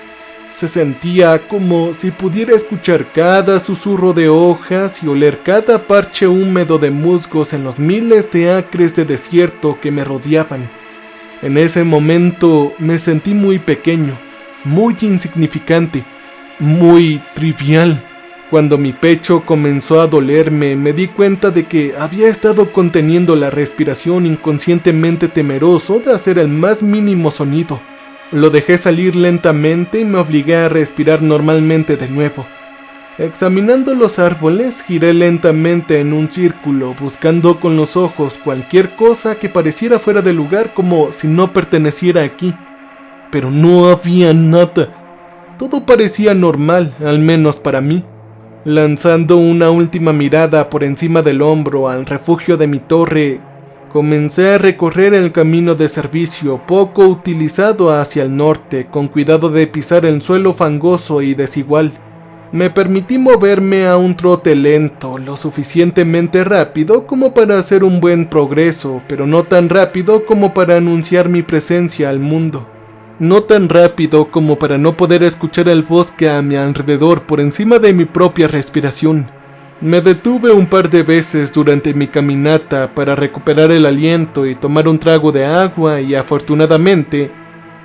Se sentía como si pudiera escuchar cada susurro de hojas y oler cada parche húmedo de musgos en los miles de acres de desierto que me rodeaban. En ese momento me sentí muy pequeño, muy insignificante, muy trivial. Cuando mi pecho comenzó a dolerme, me di cuenta de que había estado conteniendo la respiración inconscientemente temeroso de hacer el más mínimo sonido. Lo dejé salir lentamente y me obligué a respirar normalmente de nuevo. Examinando los árboles, giré lentamente en un círculo, buscando con los ojos cualquier cosa que pareciera fuera de lugar como si no perteneciera aquí. Pero no había nada. Todo parecía normal, al menos para mí. Lanzando una última mirada por encima del hombro al refugio de mi torre, comencé a recorrer el camino de servicio poco utilizado hacia el norte, con cuidado de pisar el suelo fangoso y desigual. Me permití moverme a un trote lento, lo suficientemente rápido como para hacer un buen progreso, pero no tan rápido como para anunciar mi presencia al mundo. No tan rápido como para no poder escuchar el bosque a mi alrededor por encima de mi propia respiración. Me detuve un par de veces durante mi caminata para recuperar el aliento y tomar un trago de agua y afortunadamente,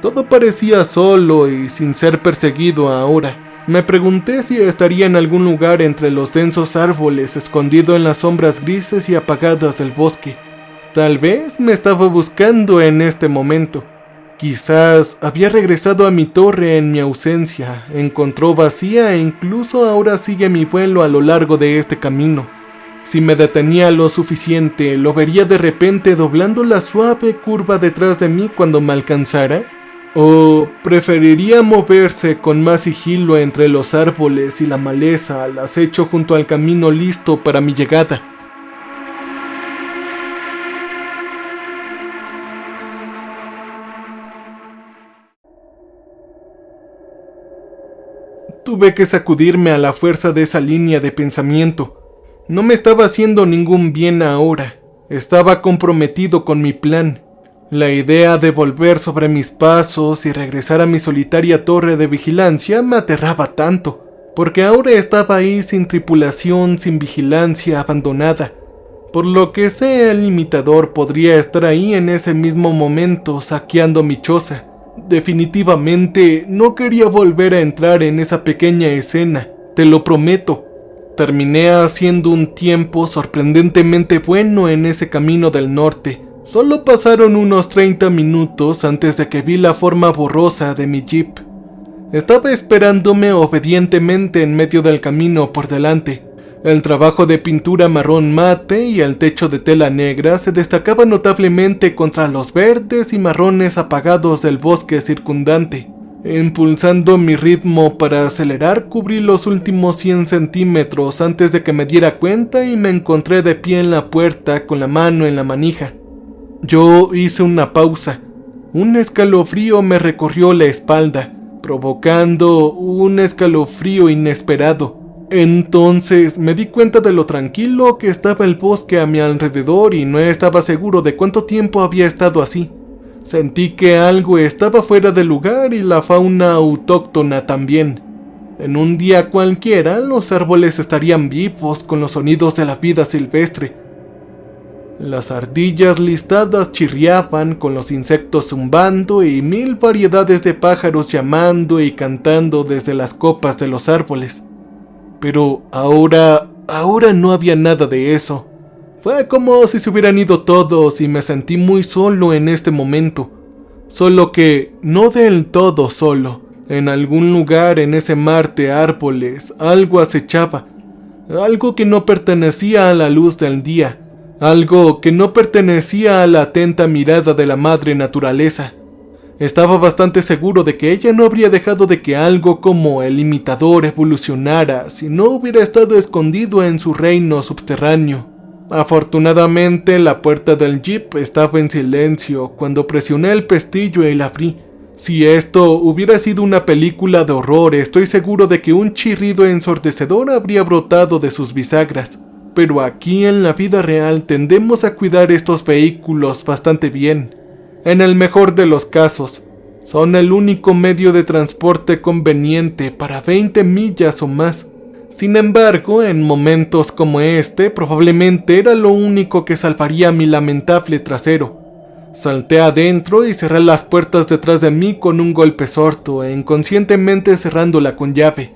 todo parecía solo y sin ser perseguido ahora. Me pregunté si estaría en algún lugar entre los densos árboles escondido en las sombras grises y apagadas del bosque. Tal vez me estaba buscando en este momento. Quizás había regresado a mi torre en mi ausencia, encontró vacía e incluso ahora sigue mi vuelo a lo largo de este camino. Si me detenía lo suficiente, lo vería de repente doblando la suave curva detrás de mí cuando me alcanzara. ¿O preferiría moverse con más sigilo entre los árboles y la maleza al acecho junto al camino listo para mi llegada? Tuve que sacudirme a la fuerza de esa línea de pensamiento. No me estaba haciendo ningún bien ahora. Estaba comprometido con mi plan. La idea de volver sobre mis pasos y regresar a mi solitaria torre de vigilancia me aterraba tanto, porque ahora estaba ahí sin tripulación, sin vigilancia, abandonada. Por lo que sea, el imitador podría estar ahí en ese mismo momento saqueando mi choza. Definitivamente no quería volver a entrar en esa pequeña escena, te lo prometo. Terminé haciendo un tiempo sorprendentemente bueno en ese camino del norte. Solo pasaron unos 30 minutos antes de que vi la forma borrosa de mi jeep. Estaba esperándome obedientemente en medio del camino por delante. El trabajo de pintura marrón mate y el techo de tela negra se destacaba notablemente contra los verdes y marrones apagados del bosque circundante. Impulsando mi ritmo para acelerar, cubrí los últimos 100 centímetros antes de que me diera cuenta y me encontré de pie en la puerta con la mano en la manija. Yo hice una pausa. Un escalofrío me recorrió la espalda, provocando un escalofrío inesperado. Entonces me di cuenta de lo tranquilo que estaba el bosque a mi alrededor y no estaba seguro de cuánto tiempo había estado así. Sentí que algo estaba fuera de lugar y la fauna autóctona también. En un día cualquiera, los árboles estarían vivos con los sonidos de la vida silvestre. Las ardillas listadas chirriaban con los insectos zumbando y 1000 variedades de pájaros llamando y cantando desde las copas de los árboles. Pero ahora no había nada de eso. Fue como si se hubieran ido todos y me sentí muy solo en este momento. Solo que no del todo solo. En algún lugar en ese mar de árboles algo acechaba. Algo que no pertenecía a la luz del día. Algo que no pertenecía a la atenta mirada de la madre naturaleza. Estaba bastante seguro de que ella no habría dejado de que algo como el imitador evolucionara si no hubiera estado escondido en su reino subterráneo. Afortunadamente, la puerta del jeep estaba en silencio cuando presioné el pestillo y la abrí. Si esto hubiera sido una película de horror, estoy seguro de que un chirrido ensordecedor habría brotado de sus bisagras. Pero aquí en la vida real tendemos a cuidar estos vehículos bastante bien. En el mejor de los casos, son el único medio de transporte conveniente para 20 millas o más. Sin embargo, en momentos como este, probablemente era lo único que salvaría mi lamentable trasero. Salté adentro y cerré las puertas detrás de mí con un golpe sordo, inconscientemente cerrándola con llave.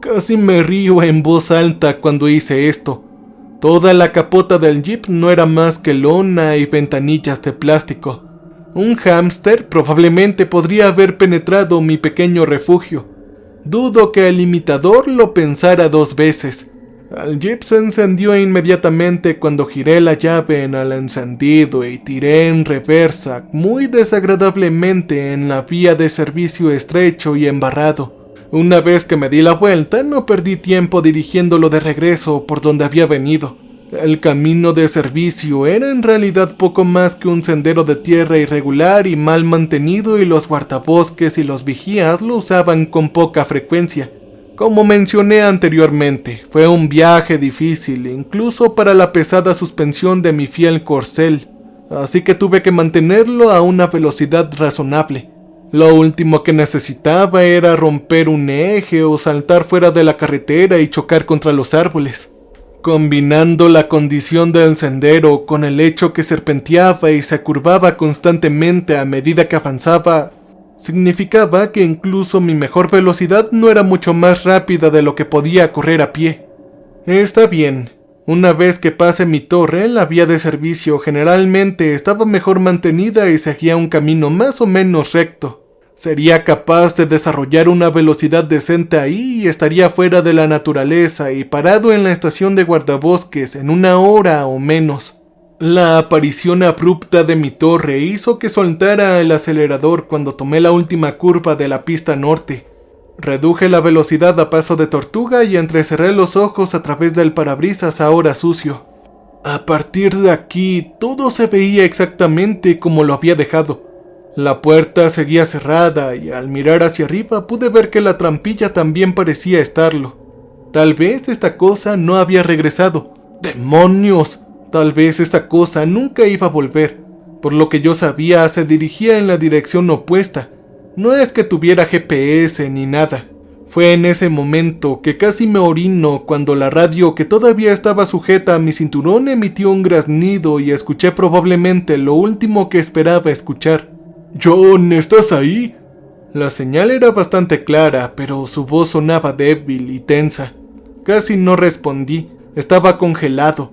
Casi me río en voz alta cuando hice esto. Toda la capota del jeep no era más que lona y ventanillas de plástico. Un hámster probablemente podría haber penetrado mi pequeño refugio. Dudo que el imitador lo pensara 2 veces. El jeep se encendió inmediatamente cuando giré la llave en el encendido y tiré en reversa muy desagradablemente en la vía de servicio estrecho y embarrado. Una vez que me di la vuelta, no perdí tiempo dirigiéndolo de regreso por donde había venido. El camino de servicio era en realidad poco más que un sendero de tierra irregular y mal mantenido, y los guardabosques y los vigías lo usaban con poca frecuencia. Como mencioné anteriormente, fue un viaje difícil, incluso para la pesada suspensión de mi fiel corcel, así que tuve que mantenerlo a una velocidad razonable. Lo último que necesitaba era romper un eje o saltar fuera de la carretera y chocar contra los árboles. Combinando la condición del sendero con el hecho que serpenteaba y se curvaba constantemente a medida que avanzaba, significaba que incluso mi mejor velocidad no era mucho más rápida de lo que podía correr a pie. Está bien, una vez que pase mi torre, la vía de servicio generalmente estaba mejor mantenida y seguía un camino más o menos recto. Sería capaz de desarrollar una velocidad decente ahí y estaría fuera de la naturaleza y parado en la estación de guardabosques en 1 hora o menos. La aparición abrupta de mi torre hizo que soltara el acelerador cuando tomé la última curva de la pista norte. Reduje la velocidad a paso de tortuga y entrecerré los ojos a través del parabrisas ahora sucio. A partir de aquí, todo se veía exactamente como lo había dejado. La puerta seguía cerrada y al mirar hacia arriba pude ver que la trampilla también parecía estarlo. Tal vez esta cosa no había regresado. ¡Demonios! Tal vez esta cosa nunca iba a volver. Por lo que yo sabía, se dirigía en la dirección opuesta. No es que tuviera GPS ni nada. Fue en ese momento que casi me orino cuando la radio, que todavía estaba sujeta a mi cinturón, emitió un graznido y escuché probablemente lo último que esperaba escuchar. «John, ¿estás ahí?» La señal era bastante clara, pero su voz sonaba débil y tensa. Casi no respondí, estaba congelado.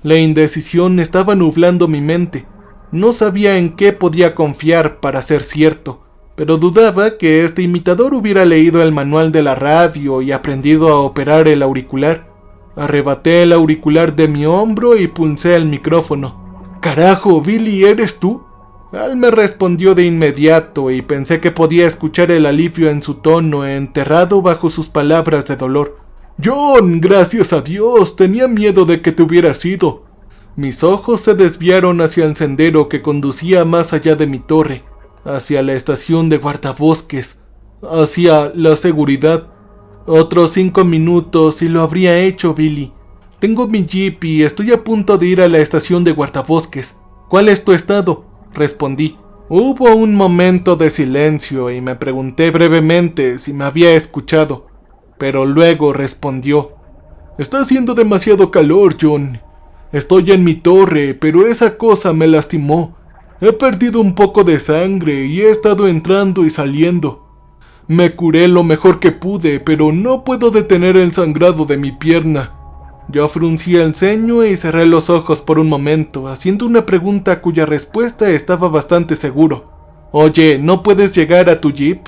La indecisión estaba nublando mi mente. No sabía en qué podía confiar para ser cierto, pero dudaba que este imitador hubiera leído el manual de la radio y aprendido a operar el auricular. Arrebaté el auricular de mi hombro y pulsé el micrófono. «Carajo, Billy, ¿eres tú?» Al me respondió de inmediato y pensé que podía escuchar el alivio en su tono, enterrado bajo sus palabras de dolor. «John, gracias a Dios, tenía miedo de que te hubieras ido». Mis ojos se desviaron hacia el sendero que conducía más allá de mi torre, hacia la estación de guardabosques, hacia la seguridad. Otros 5 minutos y lo habría hecho, Billy. Tengo mi jeep y estoy a punto de ir a la estación de guardabosques. ¿Cuál es tu estado?, respondí. Hubo un momento de silencio y me pregunté brevemente si me había escuchado, pero luego respondió. «Está haciendo demasiado calor, John. Estoy en mi torre, pero esa cosa me lastimó. He perdido un poco de sangre y he estado entrando y saliendo. Me curé lo mejor que pude, pero no puedo detener el sangrado de mi pierna». Yo fruncí el ceño y cerré los ojos por un momento, haciendo una pregunta cuya respuesta estaba bastante seguro. «Oye, ¿no puedes llegar a tu jeep?»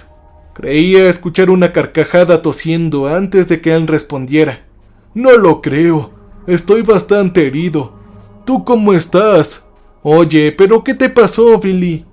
Creía escuchar una carcajada tosiendo antes de que él respondiera. «No lo creo. Estoy bastante herido. ¿Tú cómo estás?» «Oye, ¿pero qué te pasó, Billy?»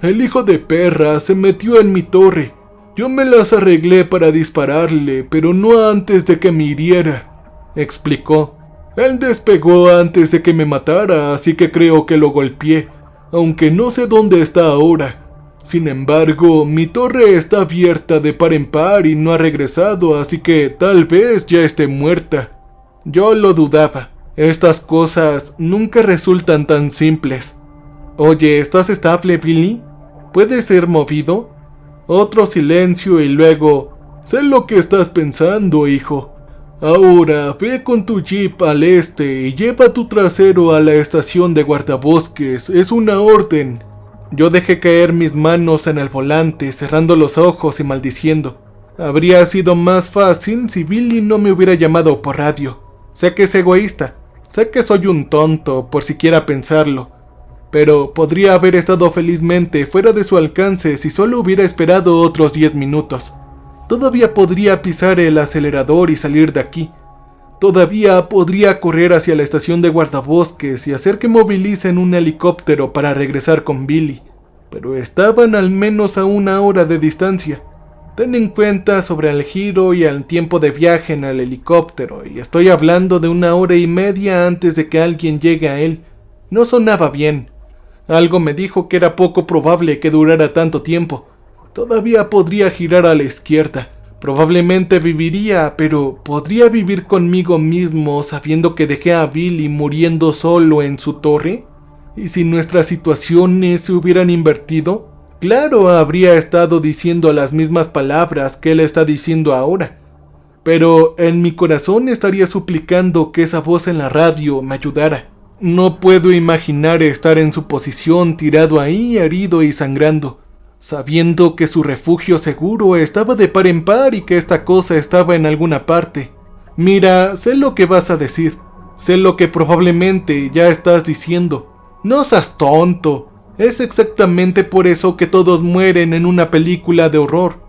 «El hijo de perra se metió en mi torre. Yo me las arreglé para dispararle, pero no antes de que me hiriera», explicó. «Él despegó antes de que me matara, así que creo que lo golpeé, aunque no sé dónde está ahora. Sin embargo, mi torre está abierta de par en par y no ha regresado, así que tal vez ya esté muerta». Yo lo dudaba. Estas cosas nunca resultan tan simples. «Oye, ¿estás estable, Billy? ¿Puedes ser movido?» Otro silencio y luego. «Sé lo que estás pensando, hijo. Ahora ve con tu jeep al este y lleva tu trasero a la estación de guardabosques. Es una orden». Yo dejé caer mis manos en el volante, cerrando los ojos y maldiciendo. Habría sido más fácil si Billy no me hubiera llamado por radio. Sé que es egoísta, sé que soy un tonto por siquiera pensarlo, pero podría haber estado felizmente fuera de su alcance si solo hubiera esperado otros 10 minutos. Todavía podría pisar el acelerador y salir de aquí. Todavía podría correr hacia la estación de guardabosques y hacer que movilicen un helicóptero para regresar con Billy, pero estaban al menos a 1 hora de distancia. Ten en cuenta sobre el giro y el tiempo de viaje en el helicóptero, y estoy hablando de 1 hora y media antes de que alguien llegue a él. No sonaba bien. Algo me dijo que era poco probable que durara tanto tiempo. Todavía podría girar a la izquierda. Probablemente viviría, pero ¿podría vivir conmigo mismo sabiendo que dejé a Billy muriendo solo en su torre? ¿Y si nuestras situaciones se hubieran invertido? Claro, habría estado diciendo las mismas palabras que él está diciendo ahora, pero en mi corazón estaría suplicando que esa voz en la radio me ayudara. No puedo imaginar estar en su posición, tirado ahí, herido y sangrando, sabiendo que su refugio seguro estaba de par en par y que esta cosa estaba en alguna parte. Mira, sé lo que vas a decir, sé lo que probablemente ya estás diciendo. No seas tonto. Es exactamente por eso que todos mueren en una película de horror.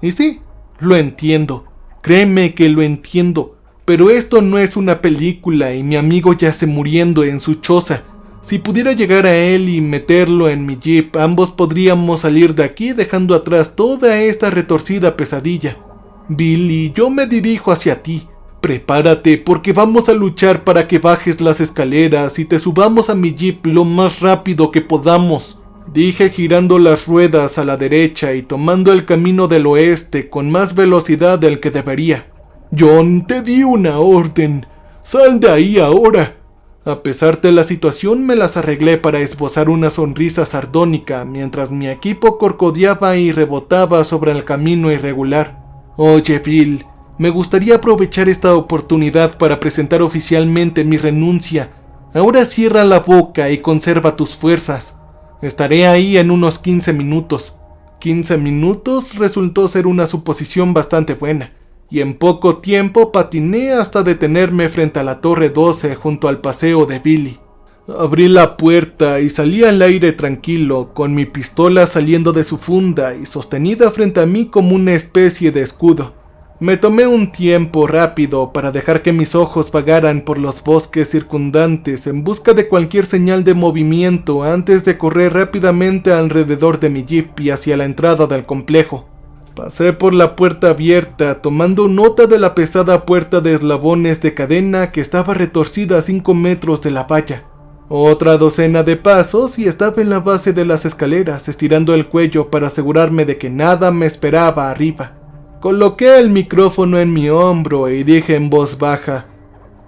Y sí, lo entiendo. Créeme que lo entiendo. Pero esto no es una película y mi amigo yace muriendo en su choza. Si pudiera llegar a él y meterlo en mi jeep, ambos podríamos salir de aquí dejando atrás toda esta retorcida pesadilla. Billy, yo me dirijo hacia ti. Prepárate porque vamos a luchar para que bajes las escaleras y te subamos a mi jeep lo más rápido que podamos, dije girando las ruedas a la derecha y tomando el camino del oeste con más velocidad del que debería. John, te di una orden. Sal de ahí ahora. A pesar de la situación me las arreglé para esbozar una sonrisa sardónica mientras mi equipo corcodeaba y rebotaba sobre el camino irregular. Oye, Bill, me gustaría aprovechar esta oportunidad para presentar oficialmente mi renuncia. Ahora cierra la boca y conserva tus fuerzas. Estaré ahí en unos 15 minutos. 15 minutos resultó ser una suposición bastante buena, y en poco tiempo patiné hasta detenerme frente a la Torre 12 junto al paseo de Billy. Abrí la puerta y salí al aire tranquilo, con mi pistola saliendo de su funda y sostenida frente a mí como una especie de escudo. Me tomé un tiempo rápido para dejar que mis ojos vagaran por los bosques circundantes en busca de cualquier señal de movimiento antes de correr rápidamente alrededor de mi jeep y hacia la entrada del complejo. Pasé por la puerta abierta, tomando nota de la pesada puerta de eslabones de cadena que estaba retorcida a 5 metros de la valla. Otra docena de pasos y estaba en la base de las escaleras, estirando el cuello para asegurarme de que nada me esperaba arriba. Coloqué el micrófono en mi hombro y dije en voz baja: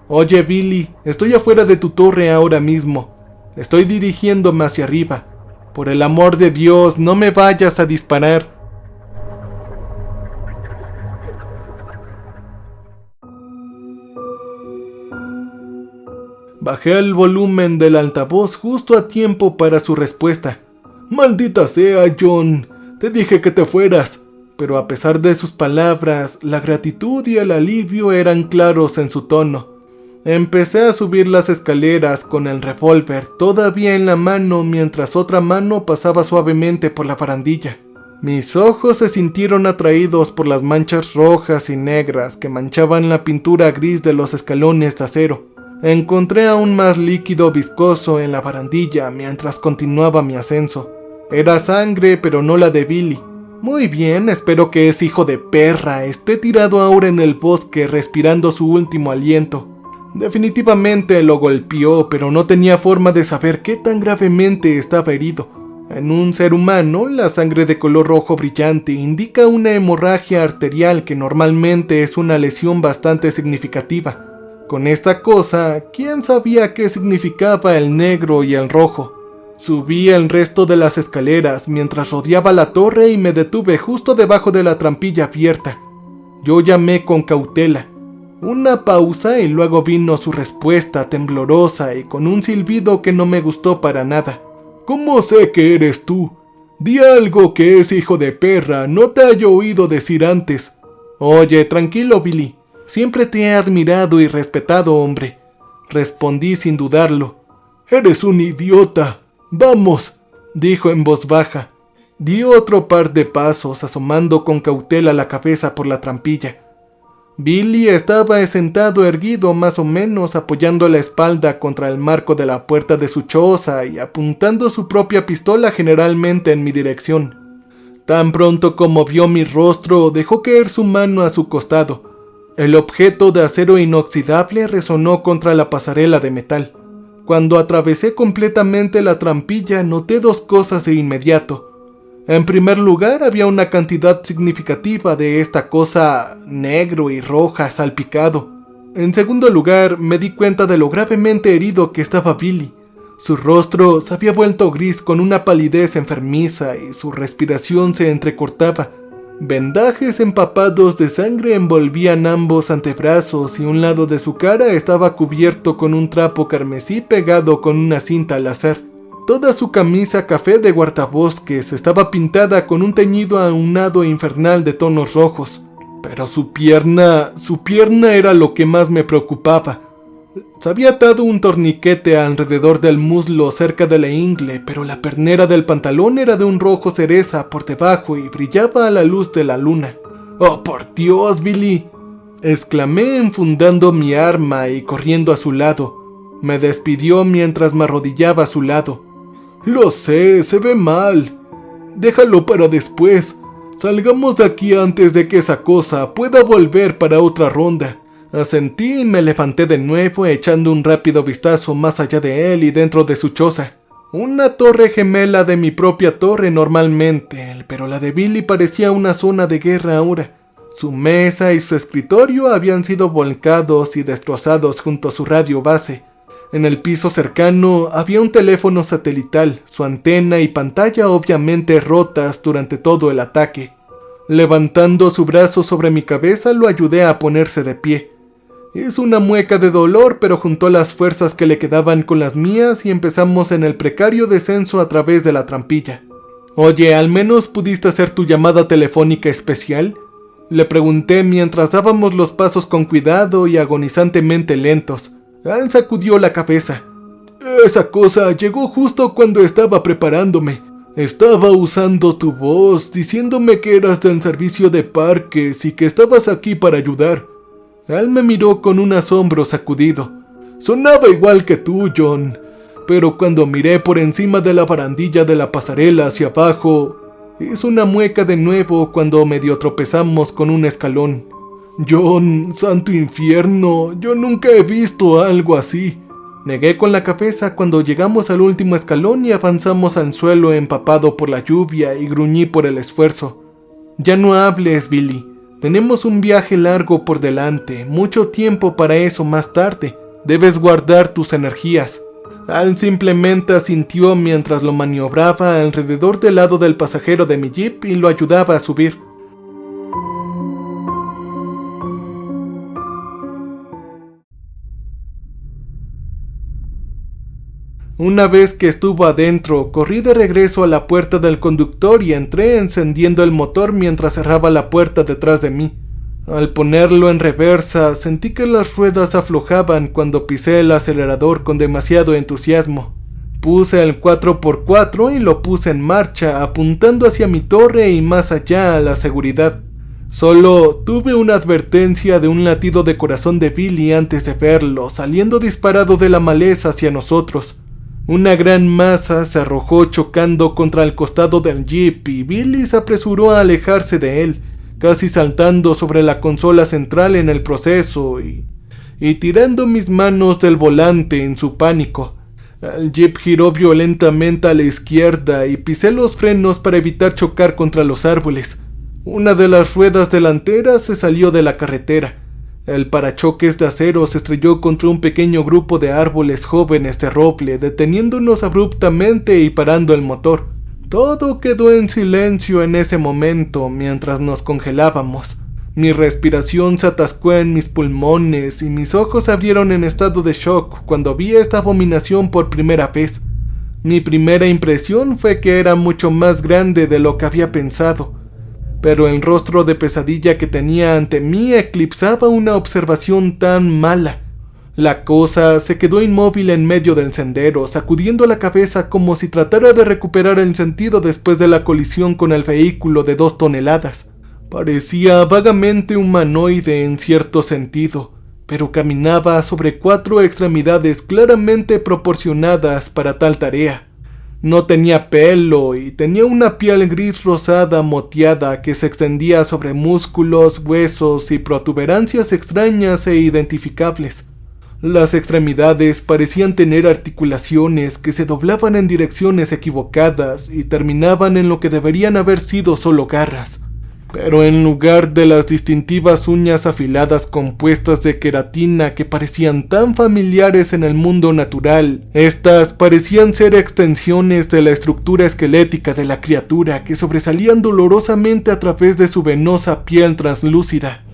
Oye Billy, estoy afuera de tu torre ahora mismo. Estoy dirigiéndome hacia arriba. Por el amor de Dios, no me vayas a disparar. Bajé el volumen del altavoz justo a tiempo para su respuesta. Maldita sea, John, te dije que te fueras. Pero a pesar de sus palabras, la gratitud y el alivio eran claros en su tono. Empecé a subir las escaleras con el revólver todavía en la mano mientras otra mano pasaba suavemente por la barandilla. Mis ojos se sintieron atraídos por las manchas rojas y negras que manchaban la pintura gris de los escalones de acero. Encontré aún más líquido viscoso en la barandilla mientras continuaba mi ascenso. Era sangre, pero no la de Billy. Muy bien, espero que ese hijo de perra esté tirado ahora en el bosque respirando su último aliento. Definitivamente lo golpeó, pero no tenía forma de saber qué tan gravemente estaba herido. En un ser humano, la sangre de color rojo brillante indica una hemorragia arterial que normalmente es una lesión bastante significativa. Con esta cosa, ¿quién sabía qué significaba el negro y el rojo? Subí el resto de las escaleras mientras rodeaba la torre y me detuve justo debajo de la trampilla abierta. Yo llamé con cautela. Una pausa y luego vino su respuesta temblorosa y con un silbido que no me gustó para nada. ¿Cómo sé que eres tú? Di algo que ese hijo de perra no te haya oído decir antes. Oye, tranquilo, Billy. Siempre te he admirado y respetado, hombre. Respondí sin dudarlo. Eres un idiota. Vamos, dijo en voz baja. Di otro par de pasos, asomando con cautela la cabeza por la trampilla. Billy estaba sentado erguido más o menos, apoyando la espalda contra el marco de la puerta de su choza y apuntando su propia pistola generalmente en mi dirección. Tan pronto como vio mi rostro, dejó caer su mano a su costado. El objeto de acero inoxidable resonó contra la pasarela de metal. Cuando atravesé completamente la trampilla, noté dos cosas de inmediato. En primer lugar, había una cantidad significativa de esta cosa negro y roja salpicado. En segundo lugar, me di cuenta de lo gravemente herido que estaba Billy. Su rostro se había vuelto gris con una palidez enfermiza y su respiración se entrecortaba. Vendajes empapados de sangre envolvían ambos antebrazos y un lado de su cara estaba cubierto con un trapo carmesí pegado con una cinta al azar. Toda su camisa café de guardabosques estaba pintada con un teñido aunado e infernal de tonos rojos. Pero su pierna era lo que más me preocupaba. Se había atado un torniquete alrededor del muslo cerca de la ingle, pero la pernera del pantalón era de un rojo cereza por debajo y brillaba a la luz de la luna. ¡Oh, por Dios, Billy!, exclamé enfundando mi arma y corriendo a su lado. Me despidió mientras me arrodillaba a su lado. Lo sé, se ve mal. Déjalo para después. Salgamos de aquí antes de que esa cosa pueda volver para otra ronda. Asentí y me levanté de nuevo, echando un rápido vistazo más allá de él y dentro de su choza. Una torre gemela de mi propia torre normalmente, pero la de Billy parecía una zona de guerra ahora. Su mesa y su escritorio habían sido volcados y destrozados junto a su radio base. En el piso cercano había un teléfono satelital, su antena y pantalla obviamente rotas durante todo el ataque. Levantando su brazo sobre mi cabeza, lo ayudé a ponerse de pie. Hizo una mueca de dolor, pero juntó las fuerzas que le quedaban con las mías y empezamos en el precario descenso a través de la trampilla. «Oye, ¿al menos pudiste hacer tu llamada telefónica especial?», le pregunté mientras dábamos los pasos con cuidado y agonizantemente lentos. Él sacudió la cabeza. «Esa cosa llegó justo cuando estaba preparándome. Estaba usando tu voz, diciéndome que eras del servicio de parques y que estabas aquí para ayudar». Él me miró con un asombro sacudido. «Sonaba igual que tú, John, pero cuando miré por encima de la barandilla de la pasarela hacia abajo, hizo una mueca de nuevo cuando medio tropezamos con un escalón. John, santo infierno, yo nunca he visto algo así». Negué con la cabeza cuando llegamos al último escalón y avanzamos al suelo empapado por la lluvia y gruñí por el esfuerzo. «Ya no hables, Billy. Tenemos un viaje largo por delante, mucho tiempo para eso más tarde. Debes guardar tus energías». Al simplemente asintió mientras lo maniobraba alrededor del lado del pasajero de mi jeep y lo ayudaba a subir. Una vez que estuvo adentro, corrí de regreso a la puerta del conductor y entré encendiendo el motor mientras cerraba la puerta detrás de mí. Al ponerlo en reversa, sentí que las ruedas aflojaban cuando pisé el acelerador con demasiado entusiasmo. Puse el 4x4 y lo puse en marcha, apuntando hacia mi torre y más allá a la seguridad. Solo tuve una advertencia de un latido de corazón de Billy antes de verlo, saliendo disparado de la maleza hacia nosotros. Una gran masa se arrojó chocando contra el costado del jeep y Billy se apresuró a alejarse de él, casi saltando sobre la consola central en el proceso y tirando mis manos del volante en su pánico. El jeep giró violentamente a la izquierda y pisé los frenos para evitar chocar contra los árboles. Una de las ruedas delanteras se salió de la carretera. El parachoques de acero se estrelló contra un pequeño grupo de árboles jóvenes de roble, deteniéndonos abruptamente y parando el motor. Todo quedó en silencio en ese momento mientras nos congelábamos. Mi respiración se atascó en mis pulmones y mis ojos se abrieron en estado de shock cuando vi esta abominación por primera vez. Mi primera impresión fue que era mucho más grande de lo que había pensado, pero el rostro de pesadilla que tenía ante mí eclipsaba una observación tan mala. La cosa se quedó inmóvil en medio del sendero, sacudiendo la cabeza como si tratara de recuperar el sentido después de la colisión con el vehículo de 2 toneladas. Parecía vagamente humanoide en cierto sentido, pero caminaba sobre 4 extremidades claramente proporcionadas para tal tarea. No tenía pelo y tenía una piel gris rosada moteada que se extendía sobre músculos, huesos y protuberancias extrañas e identificables. Las extremidades parecían tener articulaciones que se doblaban en direcciones equivocadas y terminaban en lo que deberían haber sido solo garras. Pero en lugar de las distintivas uñas afiladas compuestas de queratina que parecían tan familiares en el mundo natural, estas parecían ser extensiones de la estructura esquelética de la criatura que sobresalían dolorosamente a través de su venosa piel translúcida.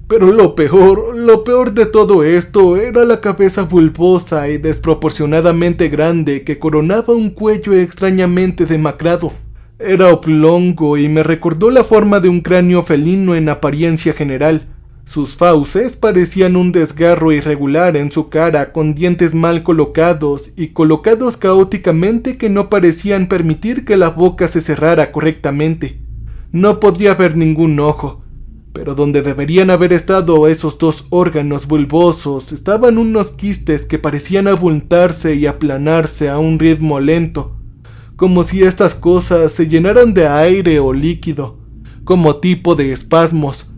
Pero lo peor de todo esto era la cabeza bulbosa y desproporcionadamente grande que coronaba un cuello extrañamente demacrado. Era oblongo y me recordó la forma de un cráneo felino en apariencia general. Sus fauces parecían un desgarro irregular en su cara, con dientes mal colocados y colocados caóticamente que no parecían permitir que la boca se cerrara correctamente. No podía ver ningún ojo, pero donde deberían haber estado esos 2 órganos bulbosos estaban unos quistes que parecían abultarse y aplanarse a un ritmo lento, como si estas cosas se llenaran de aire o líquido, como tipo de espasmos.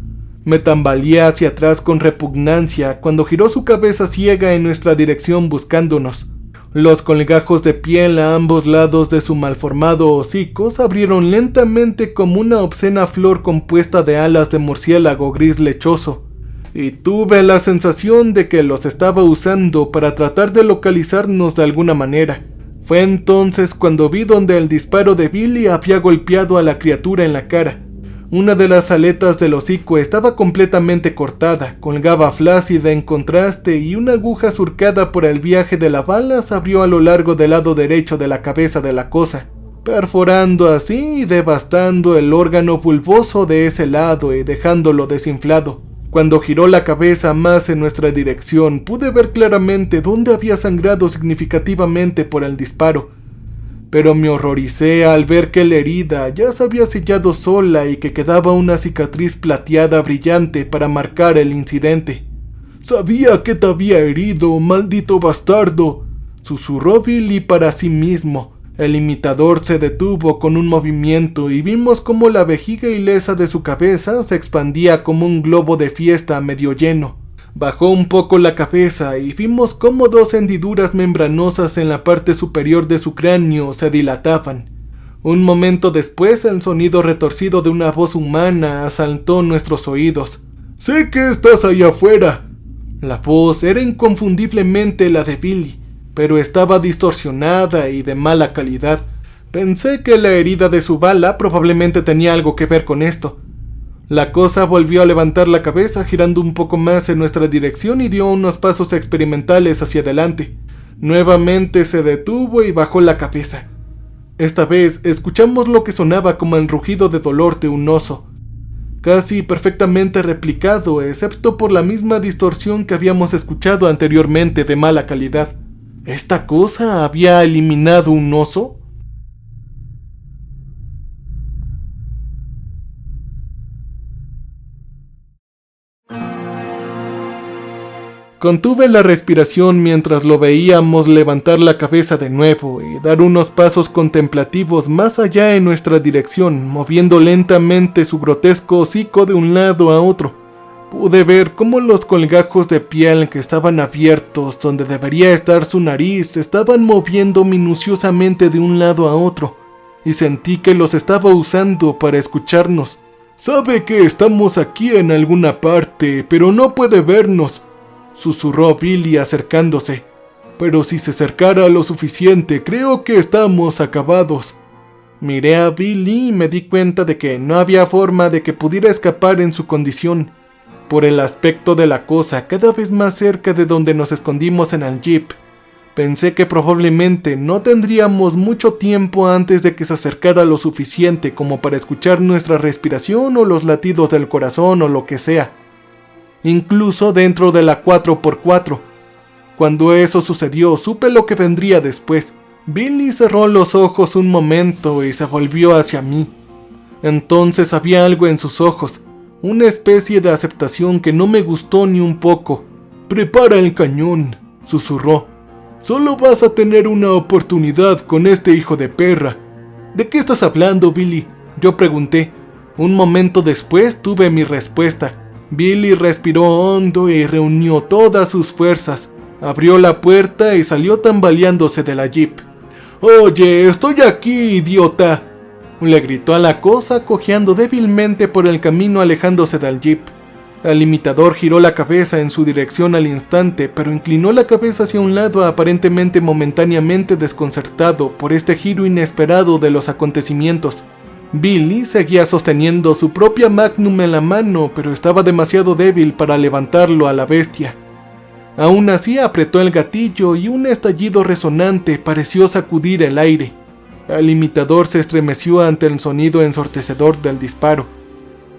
Me tambaleé hacia atrás con repugnancia cuando giró su cabeza ciega en nuestra dirección buscándonos. Los colgajos de piel a ambos lados de su malformado hocico se abrieron lentamente como una obscena flor compuesta de alas de murciélago gris lechoso, y tuve la sensación de que los estaba usando para tratar de localizarnos de alguna manera. Fue entonces cuando vi donde el disparo de Billy había golpeado a la criatura en la cara. Una de las aletas del hocico estaba completamente cortada, colgaba flácida en contraste y una aguja surcada por el viaje de la bala se abrió a lo largo del lado derecho de la cabeza de la cosa, perforando así y devastando el órgano bulboso de ese lado y dejándolo desinflado. Cuando giró la cabeza más en nuestra dirección, pude ver claramente dónde había sangrado significativamente por el disparo. Pero me horroricé al ver que la herida ya se había sellado sola y que quedaba una cicatriz plateada brillante para marcar el incidente. «Sabía que te había herido, maldito bastardo», susurró Billy para sí mismo. El imitador se detuvo con un movimiento y vimos cómo la vejiga ilesa de su cabeza se expandía como un globo de fiesta medio lleno. Bajó un poco la cabeza y vimos cómo dos hendiduras membranosas en la parte superior de su cráneo se dilataban. Un momento después el sonido retorcido de una voz humana asaltó nuestros oídos. «Sé que estás ahí afuera». La voz era inconfundiblemente la de Billy, pero estaba distorsionada y de mala calidad. Pensé que la herida de su bala probablemente tenía algo que ver con esto. La cosa volvió a levantar la cabeza girando un poco más en nuestra dirección y dio unos pasos experimentales hacia adelante. Nuevamente se detuvo y bajó la cabeza. Esta vez escuchamos lo que sonaba como el rugido de dolor de un oso, casi perfectamente replicado excepto por la misma distorsión que habíamos escuchado anteriormente de mala calidad. ¿Esta cosa había eliminado un oso? Contuve la respiración mientras lo veíamos levantar la cabeza de nuevo y dar unos pasos contemplativos más allá en nuestra dirección, moviendo lentamente su grotesco hocico de un lado a otro. Pude ver cómo los colgajos de piel que estaban abiertos donde debería estar su nariz se estaban moviendo minuciosamente de un lado a otro, y sentí que los estaba usando para escucharnos. «Sabe que estamos aquí en alguna parte, pero no puede vernos», susurró Billy acercándose. «Pero si se acercara lo suficiente, creo que estamos acabados». Miré a Billy y me di cuenta de que no había forma de que pudiera escapar en su condición. Por el aspecto de la cosa cada vez más cerca de donde nos escondimos en el jeep, pensé que probablemente no tendríamos mucho tiempo antes de que se acercara lo suficiente como para escuchar nuestra respiración o los latidos del corazón o lo que sea. Incluso dentro de la 4x4. Cuando eso sucedió, supe lo que vendría después. Billy cerró los ojos un momento y se volvió hacia mí. Entonces había algo en sus ojos, una especie de aceptación que no me gustó ni un poco. «Prepara el cañón», susurró. «Solo vas a tener una oportunidad con este hijo de perra». «¿De qué estás hablando, Billy?», yo pregunté. Un momento después tuve mi respuesta. Billy respiró hondo y reunió todas sus fuerzas. Abrió la puerta y salió tambaleándose de la jeep. «Oye, estoy aquí, idiota», le gritó a la cosa, cojeando débilmente por el camino alejándose del jeep. El imitador giró la cabeza en su dirección al instante, pero inclinó la cabeza hacia un lado aparentemente momentáneamente desconcertado por este giro inesperado de los acontecimientos. Billy seguía sosteniendo su propia Magnum en la mano, pero estaba demasiado débil para levantarlo a la bestia. Aún así apretó el gatillo y un estallido resonante pareció sacudir el aire. El imitador se estremeció ante el sonido ensordecedor del disparo.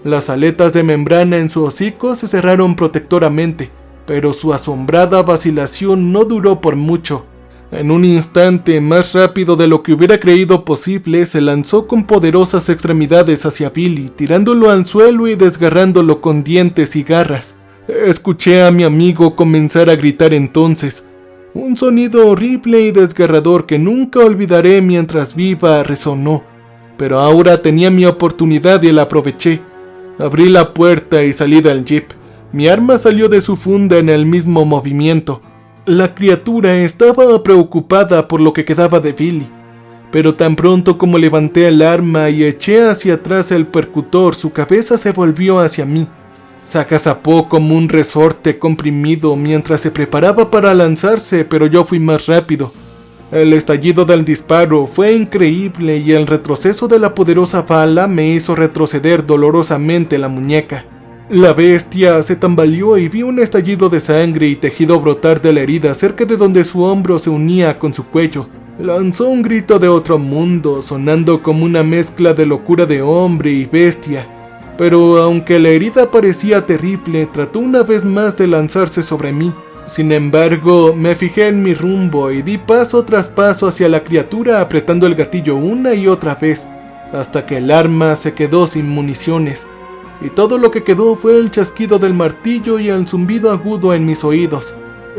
Las aletas de membrana en su hocico se cerraron protectoramente, pero su asombrada vacilación no duró por mucho. En un instante, más rápido de lo que hubiera creído posible, se lanzó con poderosas extremidades hacia Billy, tirándolo al suelo y desgarrándolo con dientes y garras. Escuché a mi amigo comenzar a gritar entonces. Un sonido horrible y desgarrador que nunca olvidaré mientras viva resonó. Pero ahora tenía mi oportunidad y la aproveché. Abrí la puerta y salí del jeep. Mi arma salió de su funda en el mismo movimiento. La criatura estaba preocupada por lo que quedaba de Billy, pero tan pronto como levanté el arma y eché hacia atrás el percutor, su cabeza se volvió hacia mí. Se agazapó como un resorte comprimido mientras se preparaba para lanzarse, pero yo fui más rápido. El estallido del disparo fue increíble y el retroceso de la poderosa bala me hizo retroceder dolorosamente la muñeca. La bestia se tambaleó y vi un estallido de sangre y tejido brotar de la herida cerca de donde su hombro se unía con su cuello. Lanzó un grito de otro mundo, sonando como una mezcla de locura de hombre y bestia. Pero aunque la herida parecía terrible, trató una vez más de lanzarse sobre mí. Sin embargo, me fijé en mi rumbo y di paso tras paso hacia la criatura apretando el gatillo una y otra vez, hasta que el arma se quedó sin municiones. Y todo lo que quedó fue el chasquido del martillo y el zumbido agudo en mis oídos.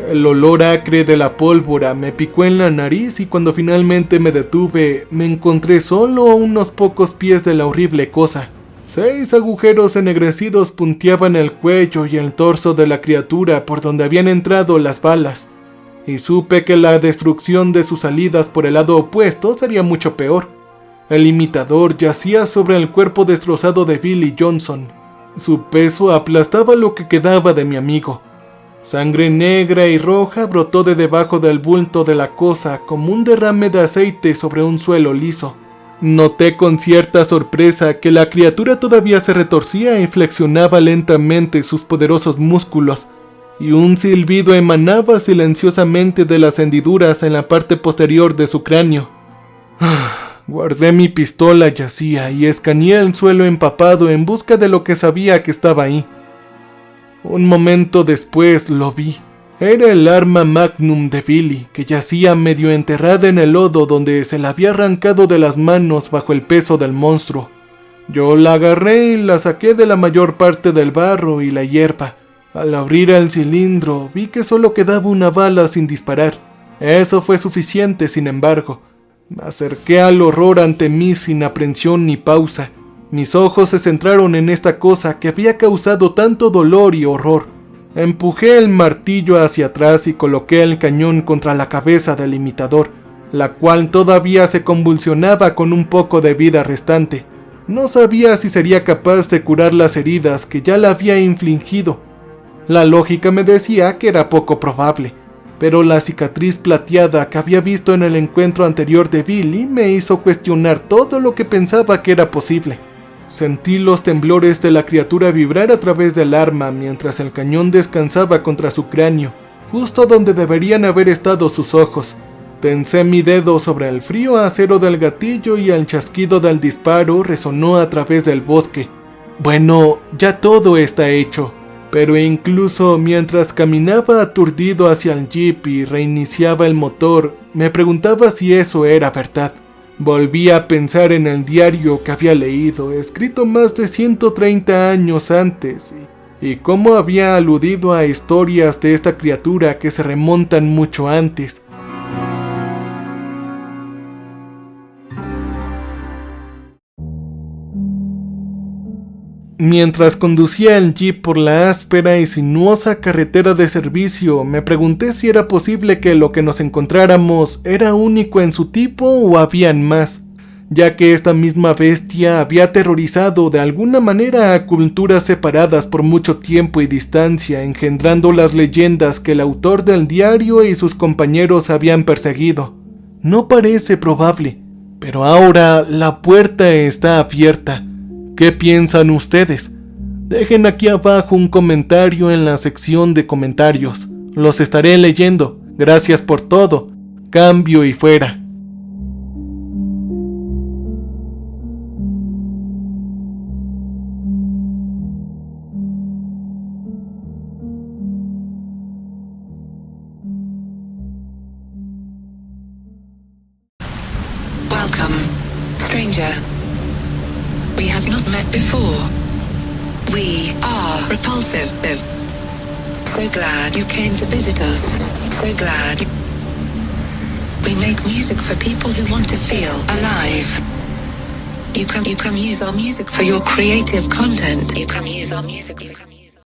El olor acre de la pólvora me picó en la nariz y cuando finalmente me detuve, me encontré solo a unos pocos pies de la horrible cosa. 6 agujeros ennegrecidos punteaban el cuello y el torso de la criatura por donde habían entrado las balas, y supe que la destrucción de sus salidas por el lado opuesto sería mucho peor. El imitador yacía sobre el cuerpo destrozado de Billy Johnson. Su peso aplastaba lo que quedaba de mi amigo. Sangre negra y roja brotó de debajo del bulto de la cosa como un derrame de aceite sobre un suelo liso. Noté con cierta sorpresa que la criatura todavía se retorcía y flexionaba lentamente sus poderosos músculos, y un silbido emanaba silenciosamente de las hendiduras en la parte posterior de su cráneo. Guardé mi pistola yacía y escaneé el suelo empapado en busca de lo que sabía que estaba ahí. Un momento después lo vi. Era el arma magnum de Billy, que yacía medio enterrada en el lodo donde se la había arrancado de las manos bajo el peso del monstruo. Yo la agarré y la saqué de la mayor parte del barro y la hierba. Al abrir el cilindro, vi que solo quedaba una bala sin disparar. Eso fue suficiente, sin embargo. Me acerqué al horror ante mí sin aprensión ni pausa. Mis ojos se centraron en esta cosa que había causado tanto dolor y horror. Empujé el martillo hacia atrás y coloqué el cañón contra la cabeza del imitador, la cual todavía se convulsionaba con un poco de vida restante. No sabía si sería capaz de curar las heridas que ya le había infligido. La lógica me decía que era poco probable, pero la cicatriz plateada que había visto en el encuentro anterior de Billy me hizo cuestionar todo lo que pensaba que era posible. Sentí los temblores de la criatura vibrar a través del arma mientras el cañón descansaba contra su cráneo, justo donde deberían haber estado sus ojos. Tensé mi dedo sobre el frío acero del gatillo y el chasquido del disparo resonó a través del bosque. Bueno, ya todo está hecho, pero incluso mientras caminaba aturdido hacia el jeep y reiniciaba el motor, me preguntaba si eso era verdad. Volví a pensar en el diario que había leído, escrito más de 130 años antes, y cómo había aludido a historias de esta criatura que se remontan mucho antes. Mientras conducía el jeep por la áspera y sinuosa carretera de servicio, me pregunté si era posible que lo que nos encontráramos era único en su tipo o habían más, ya que esta misma bestia había aterrorizado de alguna manera a culturas separadas por mucho tiempo y distancia, engendrando las leyendas que el autor del diario y sus compañeros habían perseguido. No parece probable, pero ahora la puerta está abierta. ¿Qué piensan ustedes? Dejen aquí abajo un comentario en la sección de comentarios. Los estaré leyendo. Gracias por todo. Cambio y fuera. Welcome, stranger. We have not met before. We are Repulsive. So glad you came to visit us. So glad. We make music for people who want to feel alive. You can use our music for your creative content. You can use our music.